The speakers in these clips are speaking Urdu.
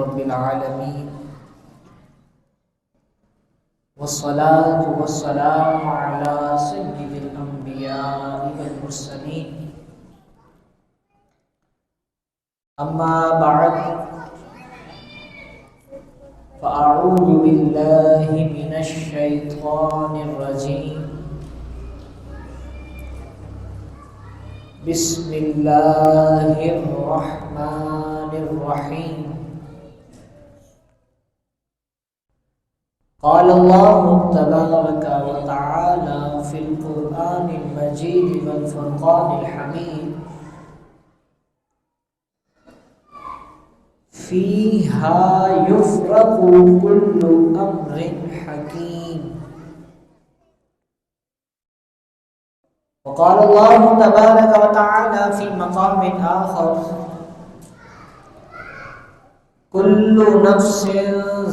رب العالمين والصلاة والسلام على سيد الأنبياء والمرسلين أما بعد فأعوذ بالله من الشيطان الرجيم بسم الله الرحمن الرحيم قال الله تبارك وتعالى في القرآن المجيد والفرقان الحميد فيها يفرق كل أمر حكيم. وقال الله تبارك وتعالى في مقام آخر كل نفس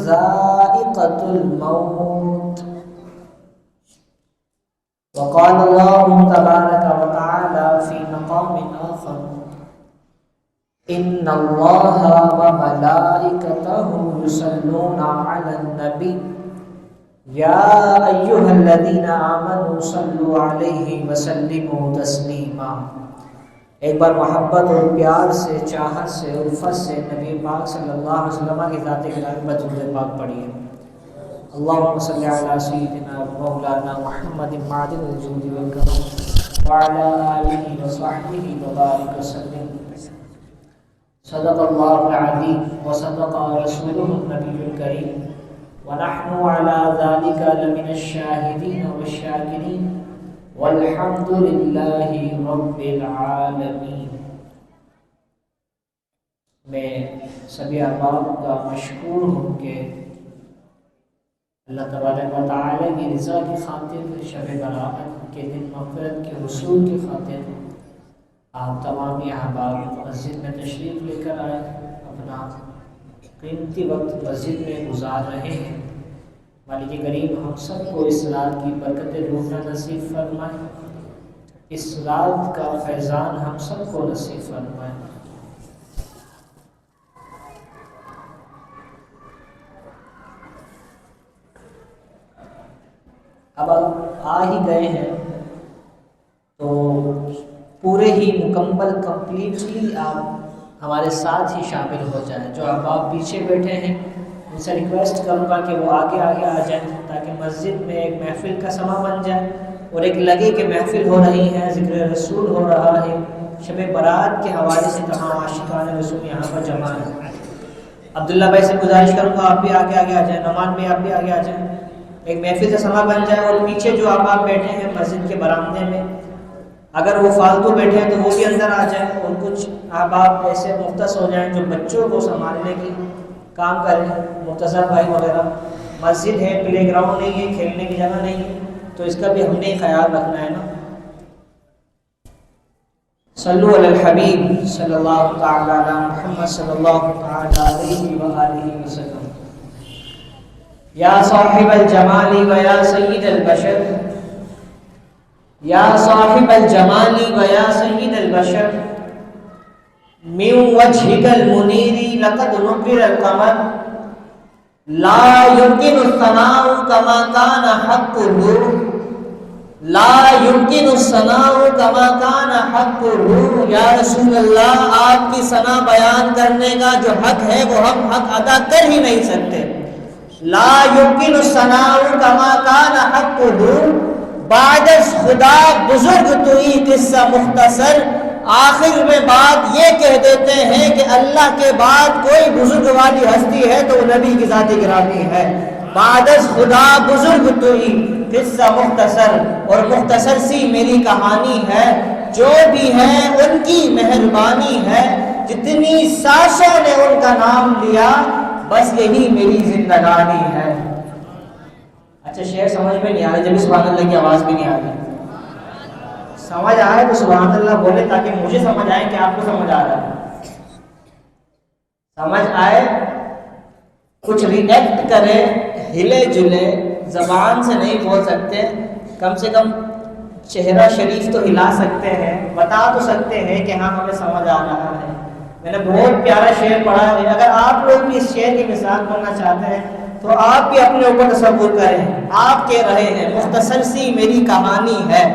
ذائقة الموت. وقال الله تبارك وتعالى في مقام آخر إن الله وملائكته يصلون على النبي يا أيها الذين آمنوا صلوا عليه وسلموا تسلیما. ایک بار محبت اور پیار سے، چاہت سے، الفت سے نبی پاک صلی اللہ علیہ وسلم کی ذات گرامی پر درود پاک پڑھیے. اللهم صل على سيدنا مولانا محمد معدن الجود والكرم وعلى آله وصحبه وبارك وسلم. صدق الله العظيم وصدق رسوله النبي الكريم ونحن على ذلك لمن الشاهدين والشاكرين والحمد للہ رب العالمین. میں سبھی احباب کا مشکور ہوں کہ اللہ تبارک و تعالی کی رضا کی خاطر شب برات کے دن مغفرت کے حصول کی خاطر آپ تمامی احباب مسجد میں تشریف لے کر آئے، اپنا قیمتی وقت مسجد میں گزار رہے ہیں. مالک کریم ہم سب کو اس رات کی برکت روحنا نصیب فرمائے، اس رات کا فیضان ہم سب کو نصیب فرمائے. اب آ ہی گئے ہیں تو پورے ہی مکمل کمپلیٹلی آپ ہمارے ساتھ ہی شامل ہو جائیں. جو آپ پیچھے بیٹھے ہیں ان سے ریکویسٹ کروں گا کہ وہ آگے آ جائیں تاکہ مسجد میں ایک محفل کا سما بن جائے اور ایک لگے کہ محفل ہو رہی ہے، ذکر رسول ہو رہا ہے. شب برات کے حوالے سے تمام عاشقان رسول یہاں پر جمع ہیں. عبداللہ بھائی سے گزارش کروں گا آپ بھی آگے آ جائیں، نعمان میں آپ بھی آگے آ جائیں، ایک محفل کا سما بن جائے. اور پیچھے جو آپ بیٹھے ہیں مسجد کے برآمدے میں، اگر وہ فالتو بیٹھے ہیں تو وہ بھی اندر آ جائیں. اور کچھ احباب ایسے مختص ہو جائیں جو بچوں کو سنبھالنے کی کام کریں، مختصر بھائی وغیرہ. مسجد ہے، پلے گراؤنڈ نہیں ہے، کھیلنے کی جگہ نہیں ہے، تو اس کا بھی ہم نے خیال رکھنا ہے نا. صلو علی الحبیب صلی اللہ تعالی علی محمد صلی اللہ تعالی علیہ وآلہ وسلم. یا صاحب الجمال و یا سید البشر، یا صاحب الجمال و یا سید البشر، من وجهك المنير لقد نبر القمر، لا يمكن الثناء كما كان حقه، لا يمكن الثناء كما كان حقه. یا رسول اللہ، آپ کی ثنا بیان کرنے کا جو حق ہے وہ ہم حق ادا کر ہی نہیں سکتے. لا يمكن الثناء كما كان حقه، بعد از خدا بزرگ توئی قصہ مختصر. آخر میں بات یہ کہہ دیتے ہیں کہ اللہ کے بعد کوئی بزرگ والی ہستی ہے تو وہ نبی کی ذات گرامی ہے. بعد از خدا بزرگ توئی قصہ مختصر، اور مختصر سی میری کہانی ہے. جو بھی ہے ان کی مہربانی ہے، جتنی سانسوں نے ان کا نام لیا بس یہی میری زندگانی ہے. اچھا شعر سمجھ میں نہیں آ رہا، جب سبحان اللہ کی آواز بھی نہیں آ رہی. سمجھ آئے تو سبحان اللہ بولے تاکہ مجھے سمجھ آئے کہ آپ کو سمجھ آ رہا ہے. سمجھ آئے کچھ ریئیکٹ کرے، ہلے جلے. زبان سے نہیں بول سکتے، کم سے کم چہرہ شریف تو ہلا سکتے ہیں، بتا تو سکتے ہیں کہ ہاں ہمیں سمجھ آ رہا ہے. میں نے بہت پیارا شعر پڑھا ہے، اگر آپ لوگ بھی اس شعر کی مثال بننا چاہتے ہیں تو آپ بھی اپنے اوپر تصور کریں. آپ کہہ رہے ہیں مختصر سی میری کہانی ہے،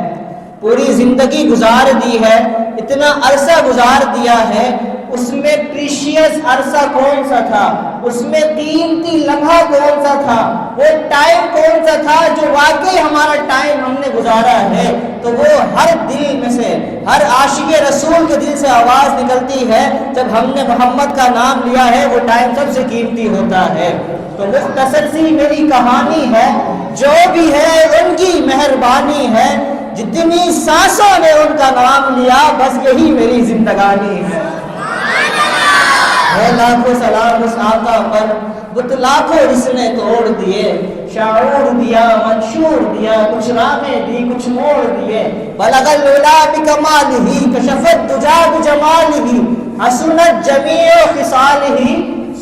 پوری زندگی گزار دی ہے، اتنا عرصہ گزار دیا ہے، اس میں پریشیس عرصہ کون سا تھا، اس میں قیمتی لمحہ کون سا تھا، وہ ٹائم کون سا تھا جو واقعی ہمارا ٹائم ہم نے گزارا ہے. تو وہ ہر دل میں سے، ہر عاشق رسول کے دل سے آواز نکلتی ہے جب ہم نے محمد کا نام لیا ہے، وہ ٹائم سب سے قیمتی ہوتا ہے. تو مختصر سی میری کہانی ہے، جو بھی ہے ان کی مہربانی ہے، جتنی سانسوں نے ان کا نام لیا بس یہی میری زندگانی ہے. لاکھوں سلام اس آقا پر، بت لاکھوں اس نے توڑ دیے، شعور دیا، منشور دیا، کچھ راہیں دی، کچھ موڑ دیے. بلغ العلا بکمالہ کشفت دجا بجمالہ حسنت جمیع خصالہ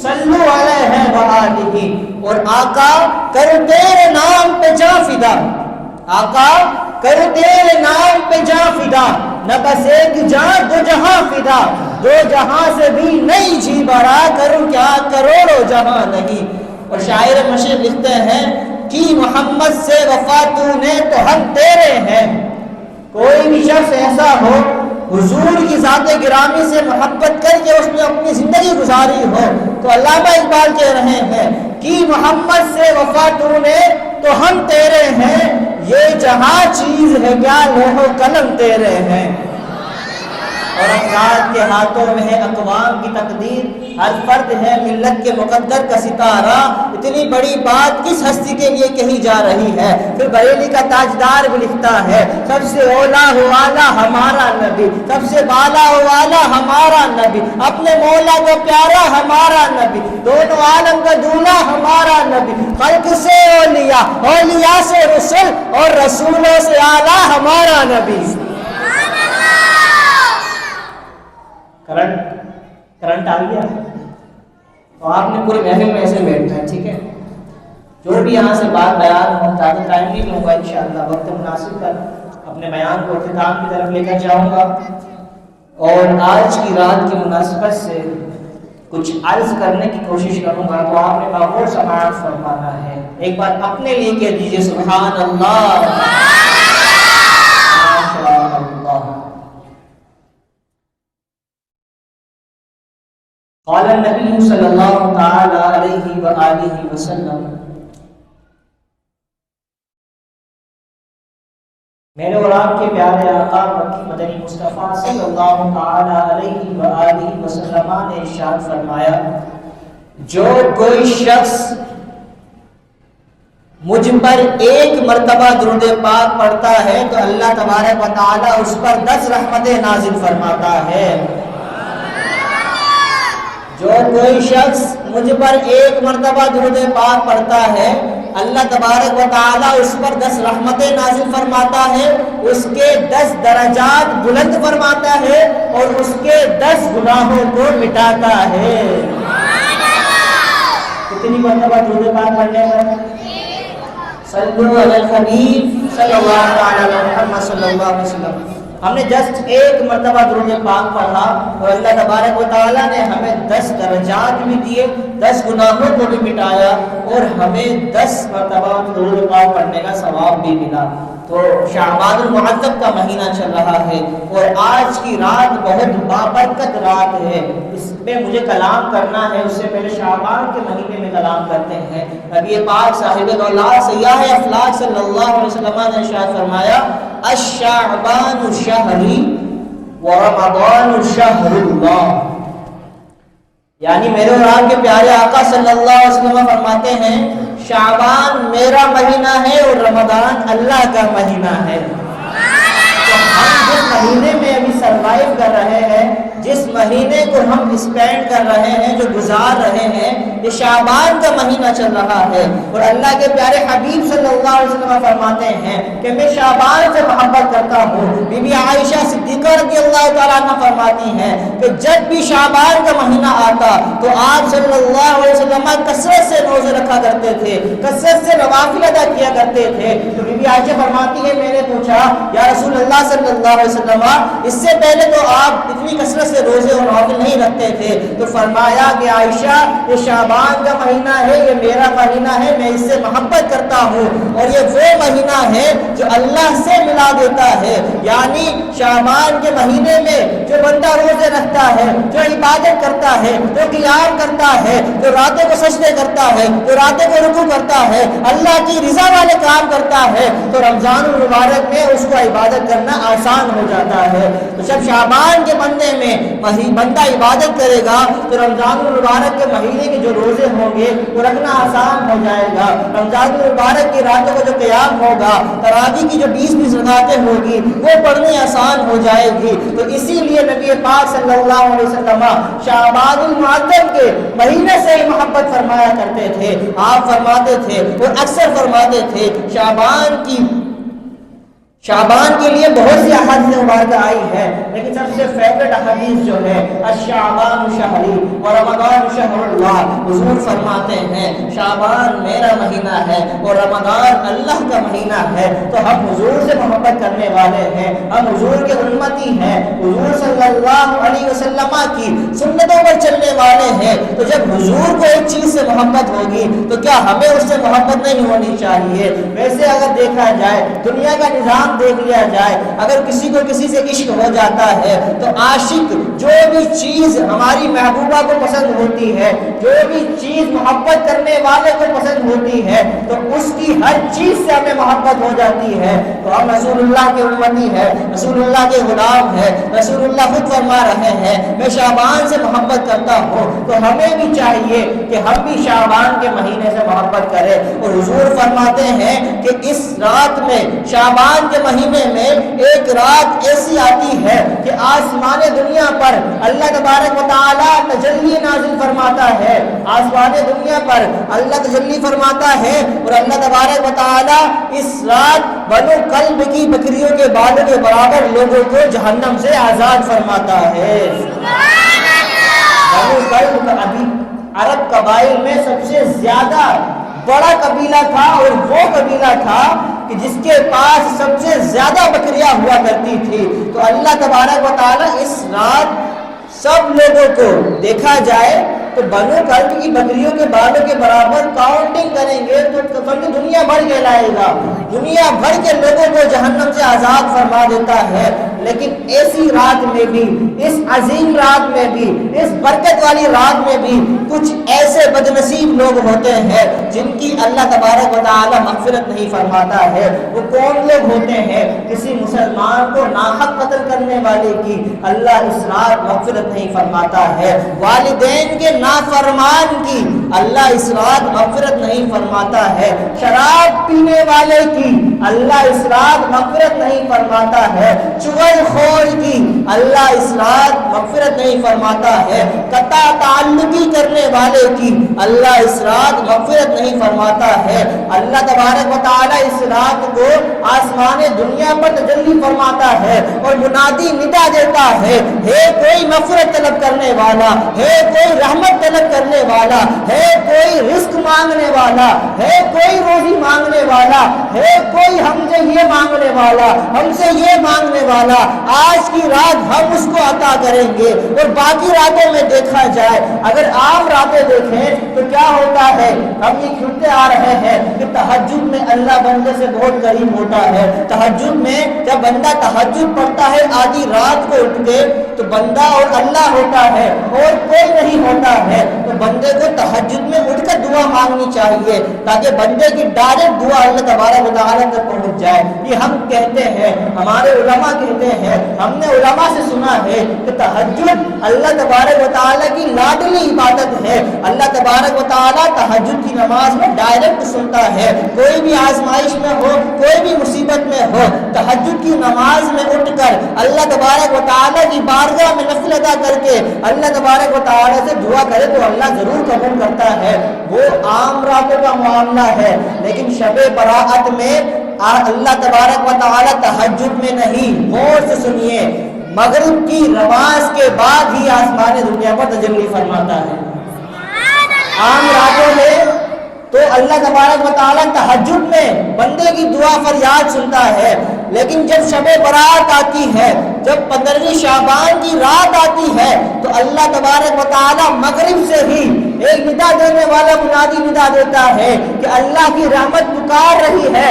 صلو علیہ وآلہ. اور آقا کر تیرے نام پہ جاں فدا، آقا کر تیرے نام پہ جاں فدا، نہ بس ایک جاں دو جہاں فدا، دو جہاں سے بھی نہیں جی بھرا، کروں کیا کروڑوں جہاں نہیں. اور شاعر مشرق لکھتے ہیں کہ محمد سے وفا تو نے تو ہم تیرے ہیں. کوئی بھی شخص ایسا ہو حضور کی ذات گرامی سے محبت کر کے اس نے اپنی زندگی گزاری ہو، تو علامہ اقبال کہہ رہے ہیں کہ محمد سے وفا تو نے تو ہم تیرے ہیں، یہ جہاں چیز ہے کیا لوح و قلم تیرے ہیں. اور افراد کے ہاتھوں میں ہے اقوام کی تقدیر، ہر فرد ہے ملت کے مقدر کا ستارہ. اتنی بڑی بات کس ہستی کے لیے کہی جا رہی ہے؟ پھر بریلی کا تاجدار بھی لکھتا ہے سب سے اولا ہو والا ہمارا نبی، سب سے بالا ہو والا ہمارا نبی، اپنے مولا کا پیارا ہمارا نبی، دونوں عالم کا دولہا ہمارا نبی، خلق سے اولیاء، اولیاء سے رسول اور رسولوں سے اعلیٰ ہمارا نبی. کرنٹ آ گیا تو آپ نے پوری محفل میں ایسے بیٹھنا ہے، ٹھیک ہے؟ جو بھی یہاں سے بات بیان ہو، زیادہ ٹائم نہیں لوں گا انشاءاللہ، وقت مناسب پر اپنے بیان کو اختتام کی طرف لے کر جاؤں گا. اور آج کی رات کی مناسبت سے کچھ عرض کرنے کی کوشش کروں گا، تو آپ نے بغور سماعت فرمانا ہے. ایک بار اپنے لیے کہہ دیجئے سبحان اللہ، ماشاء اللہ. قال النبی صلی اللہ تعالی علیہ وآلہ وسلم، میرے اور آپ کے پیارے آقا مکی مدنی مصطفیٰ صلی اللہ تعالی علیہ وآلہ وسلم نے ارشاد فرمایا، جو کوئی شخص مجھ پر ایک مرتبہ درود پاک پڑھتا ہے تو اللہ تبارک و تعالی اس پر 10 رحمتیں نازل فرماتا ہے. جو کوئی شخص مجھ پر ایک مرتبہ درود پاک پڑھتا ہے اللہ تبارک و تعالی اس پر 10 رحمتیں نازل فرماتا ہے، اس کے 10 درجات بلند فرماتا ہے اور اس کے 10 گناہوں کو مٹاتا ہے. کتنی مرتبہ درود پاک پڑھنے پر؟ صلو علی الحبیب صلی اللہ علیہ محمد صلی اللہ علیہ وسلم. ہم نے جسٹ ایک مرتبہ درود پاک پڑھا اور اللہ تبارک و تعالیٰ نے ہمیں 10 درجات بھی دیے، 10 گناہوں کو بھی مٹایا اور ہمیں 10 مرتبہ درود پاک پڑھنے کا ثواب بھی ملا. تو شعبان المعظم کا مہینہ چل رہا ہے اور آج کی رات بہت بابرکت رات ہے، اس پہ مجھے کلام کرنا ہے. اس سے پہلے شعبان کے مہینے میں کلام کرتے ہیں. نبی پاک صاحب دولت سیاح افلاک صلی اللہ علیہ وسلم نے ارشاد فرمایا، الشعبان شہری ورمضان شہر اللہ. یعنی میرے اور آپ کے پیارے آقا صلی اللہ علیہ وسلم فرماتے ہیں شعبان میرا مہینہ ہے اور رمضان اللہ کا مہینہ ہے. تو ہم جس مہینے میں ابھی سروائیو کر رہے ہیں، جس مہینے کو ہم اسپینڈ کر رہے ہیں، جو گزار رہے ہیں، یہ شعبان کا مہینہ چل رہا ہے اور اللہ کے پیارے حبیب صلی اللہ علیہ وسلم فرماتے ہیں کہ میں شعبان سے محبت کرتا ہوں۔ بی بی عائشہ صدیقہ رضی اللہ تعالیٰ عنہ فرماتی ہیں کہ جب بھی شعبان کا مہینہ آتا تو آپ صلی اللہ علیہ وسلم کثرت سے روزے رکھا کرتے تھے، کثرت سے نوافل ادا کیا کرتے تھے۔ تو بی بی عائشہ فرماتی ہے میں نے پوچھا یا رسول اللہ صلی اللہ علیہ وسلم اس سے پہلے تو آپ اتنی کثرت سے روزے اور نوافل نہیں رکھتے تھے، تو فرمایا کہ عائشہ یہ شعبان کا مہینہ ہے، یہ میرا مہینہ ہے، میں اس سے محبت کرتا ہوں اور یہ وہ مہینہ ہے جو اللہ سے ملا دیتا ہے۔ یعنی شعبان کے مہینے میں جو بندہ روزے رکھتا ہے، جو عبادت کرتا ہے، جو قیام کرتا ہے، جو راتوں کو سجدے کرتا ہے، جو راتوں کو رکوع کرتا ہے، اللہ کی رضا والے کام کرتا ہے، تو رمضان المبارک میں اس کو عبادت کرنا آسان ہو جاتا ہے۔ تو جب شعبان کے مہینے میں بندہ عبادت کرے گا تو رمضان المبارک کے مہینے کے جو روزے ہوں گے وہ رکھنا آسان ہو جائے گا۔ رمضان المبارک کی راتوں کو جو قیام ہوگا، تراویح کی جو 20 رکعتیں ہوگی وہ پڑھنی آسان ہو جائے گی۔ تو اسی لیے نبی پاک صلی اللہ علیہ وسلم شعبان المعظم کے مہینے سے ہی محبت فرمایا کرتے تھے۔ آپ فرماتے تھے اور اکثر فرماتے تھے شعبان کے لیے بہت سی احادیث مبارکہ آئی ہے، لیکن سب سے فیوریٹ احادیث جو ہے الشعبان شہری و رمضان شہر اللہ، حضور فرماتے ہیں شعبان میرا مہینہ ہے اور رمضان اللہ کا مہینہ ہے۔ تو ہم حضور سے محبت کرنے والے ہیں، ہم حضور کے امتی ہیں، حضور صلی اللہ علیہ وسلم کی سنتوں پر چلنے والے ہیں۔ تو جب حضور کو ایک چیز سے محبت ہوگی تو کیا ہمیں اس سے محبت نہیں ہونی چاہیے؟ ویسے اگر دیکھا جائے دنیا کا نظام دیکھ لیا جائے، اگر کسی کو کسی سے عشق ہو جاتا ہے تو عاشق جو بھی چیز ہماری محبوبہ کو پسند ہوتی ہے، جو بھی چیز محبت کرنے والے کو پسند ہوتی ہے، تو اس کی ہر چیز سے ہمیں محبت ہو جاتی ہے۔ تو ہم رسول اللہ کے امتی ہیں، رسول اللہ کے غلام ہیں، رسول اللہ خود فرما رہے ہیں میں شعبان سے محبت کرتا ہوں، تو ہمیں بھی چاہیے کہ ہم بھی شعبان کے مہینے سے محبت کریں۔ اور حضور فرماتے ہیں کہ اس رات میں شعبان کے مہینے میں ایک رات ایسی آتی ہے کہ آسمان دنیا پر اللہ تبارک و تعالی تجلی نازل فرماتا ہے، آسمان دنیا پر اللہ تجلی فرماتا ہے اور اللہ تبارک و تعالی اس رات بنو کلب کی بکریوں کے بالوں کے برابر لوگوں کو جہنم سے آزاد فرماتا ہے۔ بنو کلب کا ابھی عرب قبائل میں سب سے زیادہ بڑا قبیلہ تھا اور وہ قبیلہ تھا کہ جس کے پاس سب سے زیادہ بکریاں ہوا کرتی تھی۔ تو اللہ تبارک و تعالی اس رات سب لوگوں کو دیکھا جائے تو بنو کلب کی بکریوں کے بالوں کے برابر کاؤنٹنگ کریں گے تو دنیا بھر کے لائے گا، دنیا بھر کے لوگوں کو جہنم سے آزاد فرما دیتا ہے۔ لیکن ایسی رات میں بھی، اس عظیم رات میں بھی، اس برکت والی رات میں بھی کچھ ایسے بدنصیب لوگ ہوتے ہیں جن کی اللہ تبارک و تعالی مغفرت نہیں فرماتا ہے۔ وہ کون لوگ ہوتے ہیں؟ کسی مسلمان کو ناحق قتل کرنے والے کی اللہ اس رات مغفرت نہیں فرماتا ہے، والدین کے نافرمان کی اللہ اس رات مغفرت نہیں فرماتا ہے، شراب پینے والے کی اللہ اس رات مغفرت نہیں فرماتا ہے، چغل خور کی اللہ اس رات مغفرت نہیں فرماتا ہے، قطع تعلقی کرنے والے کی اللہ اس رات مغفرت نہیں فرماتا ہے۔ اللہ تبارک و تعالی اس رات کو آسمان دنیا پر تجلی فرماتا ہے اور منادی ندا دیتا ہے کوئی مغفرت طلب کرنے والا ہے، کوئی رحمت طلب کرنے والا ہے، کوئی رزق مانگنے والا ہے، کوئی روزی مانگنے والا ہے، کوئی ہم سے یہ مانگنے والا، ہم سے یہ مانگنے والا، آج کی رات ہم اس کو عطا کریں گے۔ اور باقی راتوں میں دیکھا جائے، اگر عام راتیں دیکھیں تو کیا ہوتا ہے، ہم یہ کھلتے آ رہے ہیں کہ تہجد میں اللہ بندے سے بہت قریب ہوتا ہے۔ تہجد میں جب بندہ تہجد پڑھتا ہے آدھی رات کو اٹھ کے تو بندہ اور اللہ ہوتا ہے اور کوئی نہیں ہوتا ہے، تو بندے کو تہجد میں اٹھ کر دعا مانگنی چاہیے تاکہ بندے کی ڈائریکٹ دعا اللہ تبارک و تعالیٰ تک پہنچ جائے۔ یہ ہم کہتے ہیں، ہمارے علماء کہتے ہیں، ہم نے علماء سے سنا ہے کہ تہجد اللہ تبارک و تعالیٰ کی لاڈلی عبادت ہے۔ اللہ تبارک و تعالیٰ تہجد کی نماز میں ڈائریکٹ سنتا ہے۔ کوئی بھی آزمائش میں ہو، کوئی بھی مصیبت میں ہو، تہجد کی نماز میں اٹھ کر اللہ تبارک و تعالیٰ کی بارگاہ میں نفل ادا کر کے اللہ تبارک و تعالیٰ سے دعا کرے تو اللہ ضرور قبول کرتا ہے۔ وہ عام راتوں کا معاملہ ہے، لیکن شب براءت میں اللہ تبارک و تعالیٰ تہجد میں نہیں، غور سے سنیے، مغرب کی نماز کے بعد ہی آسمان دنیا پر تجلی فرماتا ہے۔ عام راتوں میں تو اللہ تبارک و تعالیٰ تہجد میں بندے کی دعا فریاد سنتا ہے، لیکن جب شب برات آتی ہے، جب 15ویں شعبان کی رات آتی ہے تو اللہ تبارک و تعالیٰ مغرب سے ہی ایک ندا دینے والا منادی ندا دیتا ہے کہ اللہ کی رحمت پکار رہی ہے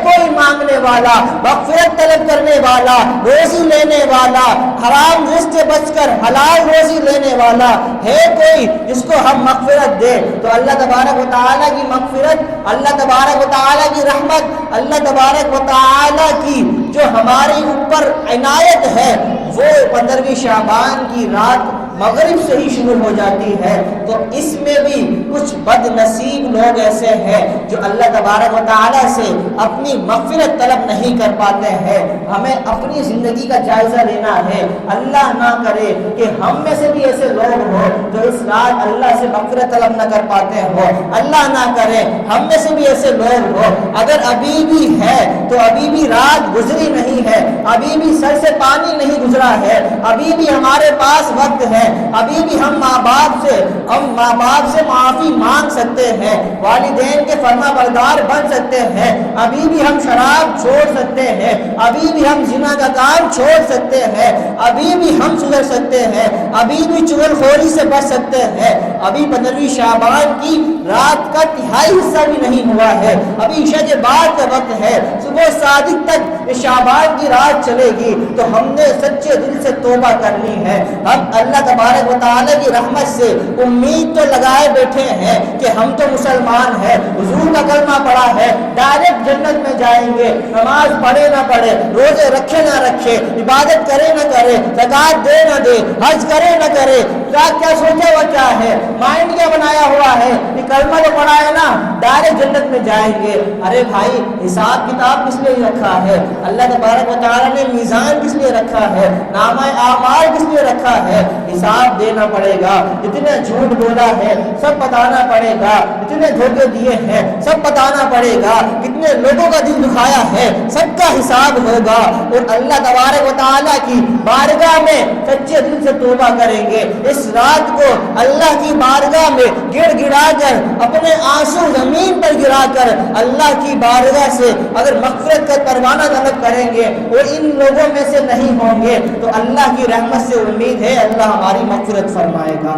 کوئی مانگنے والا، مغفرت طلب کرنے والا، روزی لینے والا، حرام رزق سے بچ کر حلال روزی لینے والا ہے کوئی جس کو ہم مغفرت دے۔ تو اللہ تبارک و تعالیٰ کی مغفرت، اللہ تبارک و تعالیٰ کی رحمت، اللہ تبارک و تعالیٰ کی جو ہمارے اوپر عنایت ہے وہ 15ویں شعبان کی رات مغرب سے ہی شروع ہو جاتی ہے۔ تو اس میں بھی کچھ بد نصیب لوگ ایسے ہیں جو اللہ تبارک و تعالیٰ سے اپنی مغفرت طلب نہیں کر پاتے ہیں۔ ہمیں اپنی زندگی کا جائزہ لینا ہے، اللہ نہ کرے کہ ہم میں سے بھی ایسے لوگ ہوں جو اس رات اللہ سے مغفرت طلب نہ کر پاتے ہوں، اللہ نہ کرے ہم میں سے بھی ایسے لوگ ہوں۔ اگر ابھی بھی ہے تو ابھی بھی رات گزری نہیں ہے، ابھی بھی سر سے پانی نہیں گزرا ہے، ابھی بھی ہمارے پاس وقت ہے، ابھی بھی ہم ماں باپ سے معافی مانگ سکتے ہیں، والدین کے فرما بردار بن سکتے ہیں، ابھی بھی ہم شراب چھوڑ سکتے ہیں، ابھی بھی ہم زنا کا کام چھوڑ سکتے ہیں، ابھی بھی ہم سدھر سکتے ہیں، ابھی بھی چغل خوری سے بچ سکتے ہیں۔ ابھی 15ویں شعبان کی رات کا تہائی حصہ بھی نہیں ہوا ہے، ابھی عشاء کے بعد کا وقت ہے، صبح صادق تک شعبان کی رات چلے گی تو ہم نے سچے دل سے توبہ کرنی ہے۔ ہم اللہ تبارک و تعالیٰ کی رحمت سے امید تو لگائے بیٹھے ہیں کہ ہم تو مسلمان ہیں، حضور کا کلمہ پڑھا ہے، ڈائریکٹ جنت میں جائیں گے، نماز پڑھے نہ پڑھے، روزے رکھے نہ رکھے، عبادت کرے نہ کرے، زکوٰۃ دے نہ دے، حج کرے نہ کرے، کیا سوچا ہوا کیا ہے، مائنڈ کیا بنایا ہوا ہے، یہ کلمہ تو پڑھا ہے نا ڈائریکٹ جنت میں جائیں گے۔ ارے بھائی، حساب کتاب کس لیے رکھا ہے؟ اللہ تبارک و تعالیٰ نے میزان کس لیے رکھا ہے؟ نامہ اعمال کس لیے رکھا ہے؟ حساب دینا پڑے گا، جتنے جھوٹ بولا ہے سب بتانا پڑے گا، جتنے دھوکے دیے ہیں سب بتانا پڑے گا، کتنے لوگوں کا دل دکھایا ہے سب کا حساب ہوگا۔ اور اللہ تبارک و تعالیٰ کی بارگاہ میں سچے دل سے توبہ کریں گے۔ اس رات کو اللہ کی بارگاہ میں گڑ گڑا کر اپنے آنسو زمین پر گرا کر اللہ کی بارگاہ سے اگر مغفرت کا پروانہ طلب کریں گے اور ان لوگوں میں سے نہیں ہوں گے تو اللہ کی رحمت سے امید ہے اللہ ہماری مغفرت فرمائے گا۔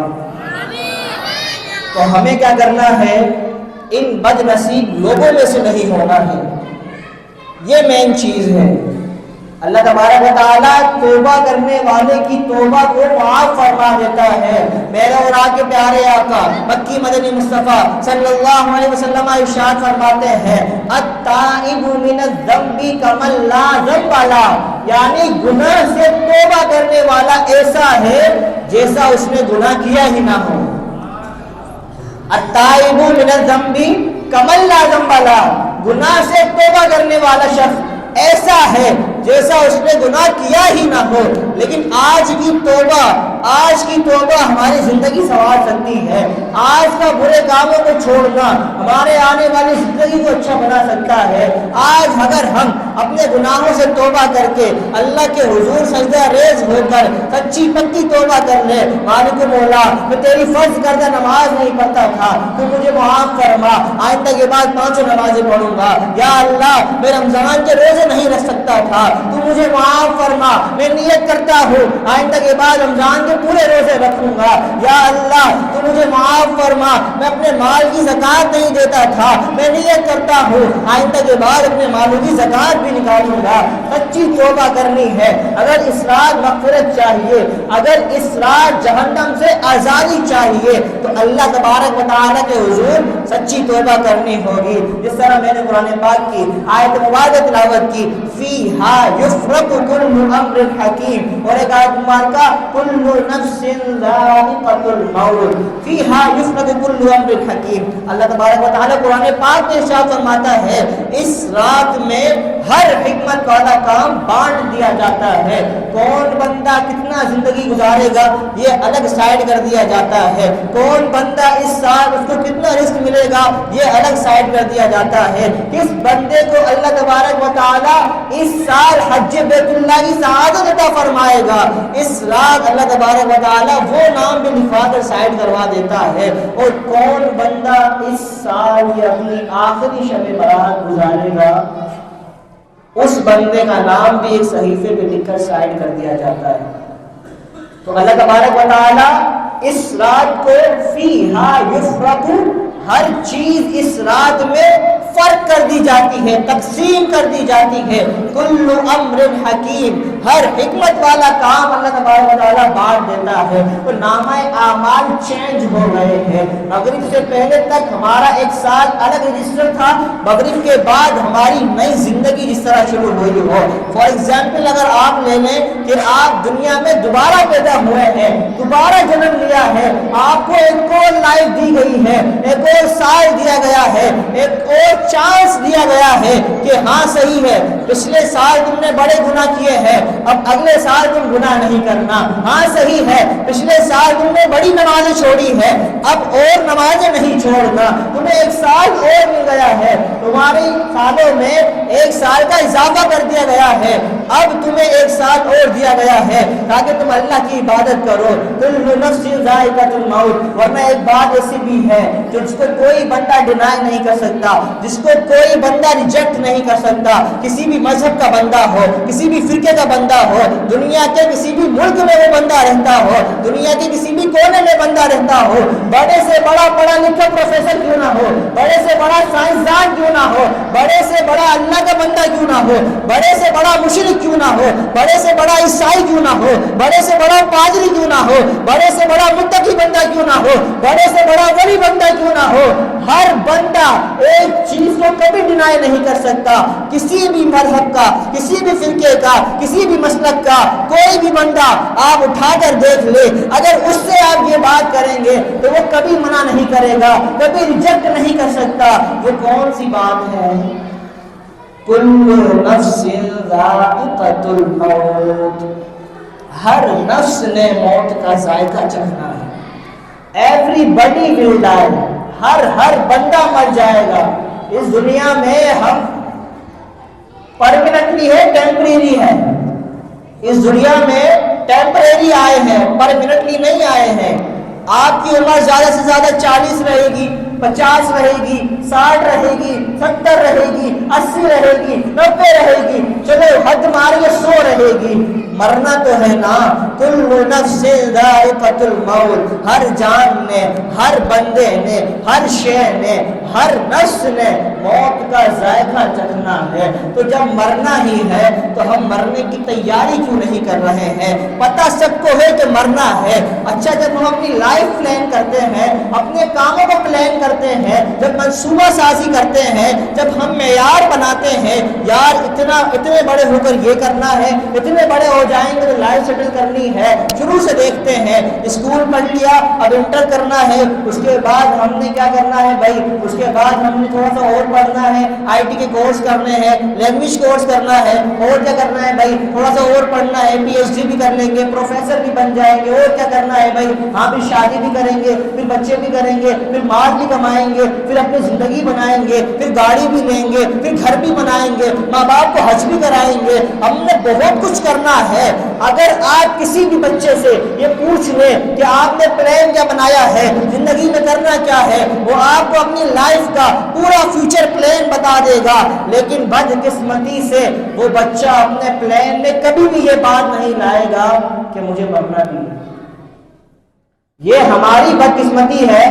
تو ہمیں کیا کرنا ہے؟ ان بد نصیب لوگوں میں سے نہیں ہونا ہے، یہ مین چیز ہے۔ اللہ تبارک و تعالیٰ توبہ کرنے والے کی توبہ کو معاف فرما دیتا ہے۔ میرے اور آپ کے پیارے آقا مکی مدنی مصطفیٰ صلی اللہ علیہ وسلم ارشاد فرماتے ہیں التائب من الذنب کمن لا ذنب لہ، یعنی گناہ سے توبہ کرنے والا ایسا ہے جیسا اس نے گناہ کیا ہی نہ ہو۔ التائب من الذنب کمن لا ذنب لہ، گناہ سے توبہ کرنے والا شخص ایسا ہے جیسا اس نے گناہ کیا ہی نہ ہو۔ لیکن آج کی توبہ ہماری زندگی سنوار سکتی ہے، آج کا برے کاموں کو چھوڑنا ہمارے آنے والی زندگی کو اچھا بنا سکتا ہے۔ آج اگر ہم اپنے گناہوں سے توبہ کر کے اللہ کے حضور سجدہ ریز ہو کر سچی پکی توبہ کر لے، مالک مولا میں تیری فرض کردہ نماز نہیں پڑھتا تھا، تو مجھے معاف فرما، آئندہ کے بعد 5 نمازیں پڑھوں گا، یا اللہ میں رمضان کے روزے نہیں رکھ سکتا تھا، تو مجھے معاف فرما، میں نیت کرتا ہوں آئندہ کے بعد رمضان کے پورے روزے رکھوں گا، یا اللہ تو مجھے معاف فرما، میں اپنے مال کی زکوٰۃ نہیں دیتا تھا، میں نیت کرتا ہوں آئندہ کے بعد اپنے مالوں کی زکوٰۃ بھی نکالوں گا. سچی توبہ کرنی ہے. اگر اس رات مغفرت چاہیے, اگر اس رات جہنم سے آزادی چاہیے, تو اللہ تبارک و تعالیٰ کے حضور سچی توبہ کرنی ہوگی. جس طرح میں نے قرآن پاک کی آیت مبارکہ تلاوت کی, فیہا یفرق کل امر حکیم, اور ایک آیت مبارکہ کل نفس ذائقۃ الموت, فیہا یفرق کل امر حکیم. اللہ تبارک و تعالیٰ قرآن پاک میں ارشاد فرماتا ہے اس رات میں ہر حکمت والا کام بانٹ دیا جاتا ہے. کون بندہ کتنا زندگی گزارے گا یہ الگ سائڈ کر دیا جاتا ہے. کون بندہ اس سال اس کو کتنا رزق ملے گا یہ الگ سائڈ کر دیا جاتا ہے. کس بندے کو اللہ تبارک و تعالیٰ اس سال حج بیت اللہ کی سعادت عطا فرمائے گا, اس رات اللہ تبارک و تعالیٰ وہ نام بھی لکھوا کر سائڈ کروا دیتا ہے. اور کون بندہ اس سال یہ اپنی آخری شب برات گزارے گا اس بندے کا نام بھی ایک صحیفے پہ لکھ کر سائڈ کر دیا جاتا ہے. تو اللہ تبارک و تعالیٰ اس رات کو فیہا یفرق, ہر چیز اس رات میں فرق کر دی جاتی ہے, تقسیم کر دی جاتی ہے. کل امر حکیم, ہر حکمت والا کام اللہ تبارک و تعالیٰ بانٹ دیتا ہے. تو نامہ اعمال چینج ہو گئے ہیں. مغرب سے پہلے تک ہمارا ایک سال الگ رجسٹر تھا, مغرب کے بعد ہماری نئی زندگی جس طرح شروع ہوئی ہو. فار ایگزامپل اگر آپ لے لیں کہ آپ دنیا میں دوبارہ پیدا ہوئے ہیں, دوبارہ جنم لیا ہے, آپ کو ایک اور لائف دی گئی ہے, ایک اور سال دیا گیا ہے, ایک اور چانس دیا گیا ہے کہ ہاں صحیح ہے پچھلے سال تم نے بڑے گناہ کیے ہیں, اب اگلے سال تم گناہ نہیں کرنا. ہاں صحیح ہے پچھلے سال تم نے بڑی نمازیں چھوڑی ہے, اب اور نمازیں نہیں چھوڑنا. تمہیں ایک سال اور مل گیا ہے, تمہاری سالوں میں ایک سال کا اضافہ کر دیا گیا ہے, اب تمہیں ایک سال اور دیا گیا ہے تاکہ تم اللہ کی عبادت کرو. کل نفس ذائقۃ الموت. ورنہ ایک بات ایسی بھی ہے جو جس کو کوئی بندہ ڈینائی نہیں کر سکتا, جس کو کوئی بندہ ریجیکٹ نہیں کر سکتا, کسی بھی مذہب کا بندہ ہو, کسی بھی فرقے کا بندہ ہو, دنیا کے کسی بھی ملک میں وہ بندہ رہتا ہو, دنیا کے کسی بھی کونے میں بندہ رہتا ہو, بڑے سے بڑا پڑھا لکھا پروفیسر کیوں نہ ہو, بڑے سے بڑا سائنسدان کیوں نہ ہو, بڑے سے بڑا اللہ کا بندہ کیوں نہ ہو, بڑے سے بڑا مشرک کیوں نہ ہو, بڑے سے بڑا عیسائی کیوں نہ ہو, بڑے سے بڑا پادری کیوں نہ ہو, بڑے سے بڑا متقی بندہ کیوں نہ ہو, بڑے سے بڑا ولی بندہ کیوں نہ ہو, ہر بندہ ایک چیز کو کبھی ڈینائی نہیں کر سکتا. کسی بھی مذہب کا, کسی بھی فرقے کا, کسی بھی مسلک کا کوئی بھی بندہ آپ اٹھا کر دیکھ لے, اگر اس سے آپ یہ بات کریں گے تو وہ کبھی منع نہیں کرے گا, کبھی ریجیکٹ نہیں کر سکتا. وہ کون سی بات ہے؟ کل نفس ذائقۃ الموت, ہر نفس نے موت کا ذائقہ چکھنا ہے. ایوری بڈی ول ڈائی, ہر بندہ مر جائے گا. اس دنیا میں ہم پرماننٹلی ہے, ٹیمپریری ہے. اس دنیا میں ٹیمپریری آئے ہیں, پرماننٹلی نہیں آئے ہیں. آپ کی عمر زیادہ سے زیادہ 40 رہے گی, 50 رہے گی, 60 رہے گی, 70 رہے گی, 80 رہے گی, 90 رہے گی, چلو حد ماریے 100 رہے گی. مرنا تو ہے نا. کل نفس ذائقۃ الموت, ہر جان نے, ہر بندے نے, ہر شے نے, ہر نفس نے موت کا ذائقہ چکھنا ہے. تو جب مرنا ہی ہے تو ہم مرنے کی تیاری کیوں نہیں کر رہے ہیں؟ پتہ سب کو ہے کہ مرنا ہے. اچھا جب ہم اپنی لائف پلان کرتے ہیں, اپنے کاموں کو پلان کرتے ہیں, جب منصوبہ سازی کرتے ہیں, جب ہم معیار بناتے ہیں, یار اتنے بڑے ہو کر یہ کرنا ہے, اتنے بڑے ہو جائیں گے تو لائف سیٹل کرنی ہے. شروع سے دیکھتے ہیں اسکول پڑھ لیا, اب انٹر کرنا ہے, اس کے بعد ہم نے کیا کرنا ہے بھائی, اس کے بعد ہم نے تھوڑا سا اور پڑھنا ہے, آئی ٹی کے کورس کرنے ہیں, لینگویج کورس کرنا ہے, اور کیا کرنا ہے بھائی, تھوڑا سا اور پڑھنا ہے, پی ایچ ڈی بھی کر لیں گے, پروفیسر بھی بن جائیں گے, اور کیا کرنا ہے بھائی, ہاں پھر شادی بھی کریں گے, پھر بچے بھی کریں گے, پھر مال بھی کمائیں گے, پھر اپنی زندگی بنائیں گے, پھر گاڑی بھی لیں گے, پھر گھر بھی بنائیں گے, ماں باپ کو حج بھی کرائیں گے. ہم نے بہت کچھ کرنا ہے. اگر آپ کسی بھی بچے سے یہ پوچھ لیں کہ آپ نے پلان کیا بنایا ہے, زندگی میں کرنا کیا ہے, وہ آپ کو اپنی لائف کا پورا فیوچر پلان بتا دے گا. لیکن بدقسمتی سے وہ بچہ اپنے پلان میں کبھی بھی یہ بات نہیں لائے گا کہ مجھے مرنا بھی ہے. یہ ہماری بدقسمتی ہے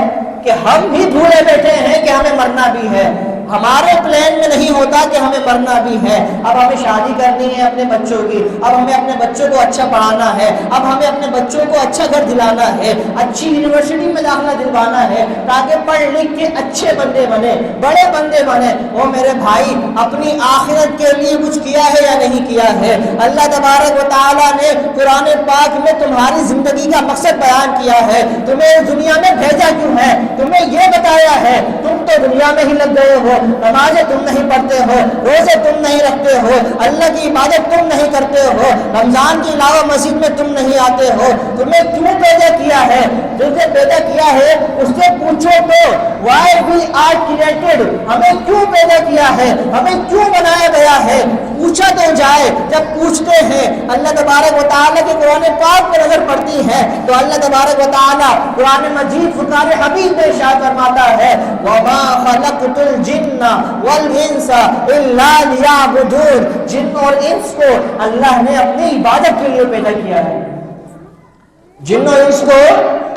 کہ ہم بھی بھولے بیٹھے ہیں کہ ہمیں مرنا بھی ہے. ہمارے پلان میں نہیں ہوتا کہ ہمیں مرنا بھی ہے. اب ہمیں شادی کرنی ہے اپنے بچوں کی, اب ہمیں اپنے بچوں کو اچھا پڑھانا ہے, اب ہمیں اپنے بچوں کو اچھا گھر دلانا ہے, اچھی یونیورسٹی میں داخلہ دلوانا ہے تاکہ پڑھ لکھ کے اچھے بندے بنے, بڑے بندے بنے. وہ میرے بھائی اپنی آخرت کے لیے کچھ کیا ہے یا نہیں کیا ہے؟ اللہ تبارک و تعالیٰ نے قرآن پاک میں تمہاری زندگی کا مقصد بیان کیا ہے. تمہیں اس دنیا میں بھیجا کیوں ہے؟ تمہیں یہ بتایا ہے. تم تو دنیا میں ہی لگ گئے ہو, نمازیں تم نہیں پڑھتے ہو, روزے تم نہیں رکھتے ہو, اللہ کی عبادت تم نہیں کرتے ہو, رمضان کے علاوہ مسجد میں تم نہیں آتے ہو. تمہیں کیوں پیدا کیا ہے؟ جس نے پیدا کیا ہے اس سے پوچھو تو why we are created, ہمیں کیوں پیدا کیا ہے, ہمیں کیوں بنایا گیا ہے, پوچھا تو جائے. جب پوچھتے ہیں اللہ تبارک و تعالیٰ کے قرآن پاک پر نظر پڑتی ہے تو اللہ تبارک و تعالیٰ قرآن مجید فرقان حمید میں ارشاد فرماتا ہے وَمَا خَلَقْتُ الْجِنَّ وَالْإِنسَ إِلَّا لِيَعْبُدُونِ. جن اور انس کو اللہ نے اپنی عبادت کے لیے پیدا کیا ہے. جن اور انس کو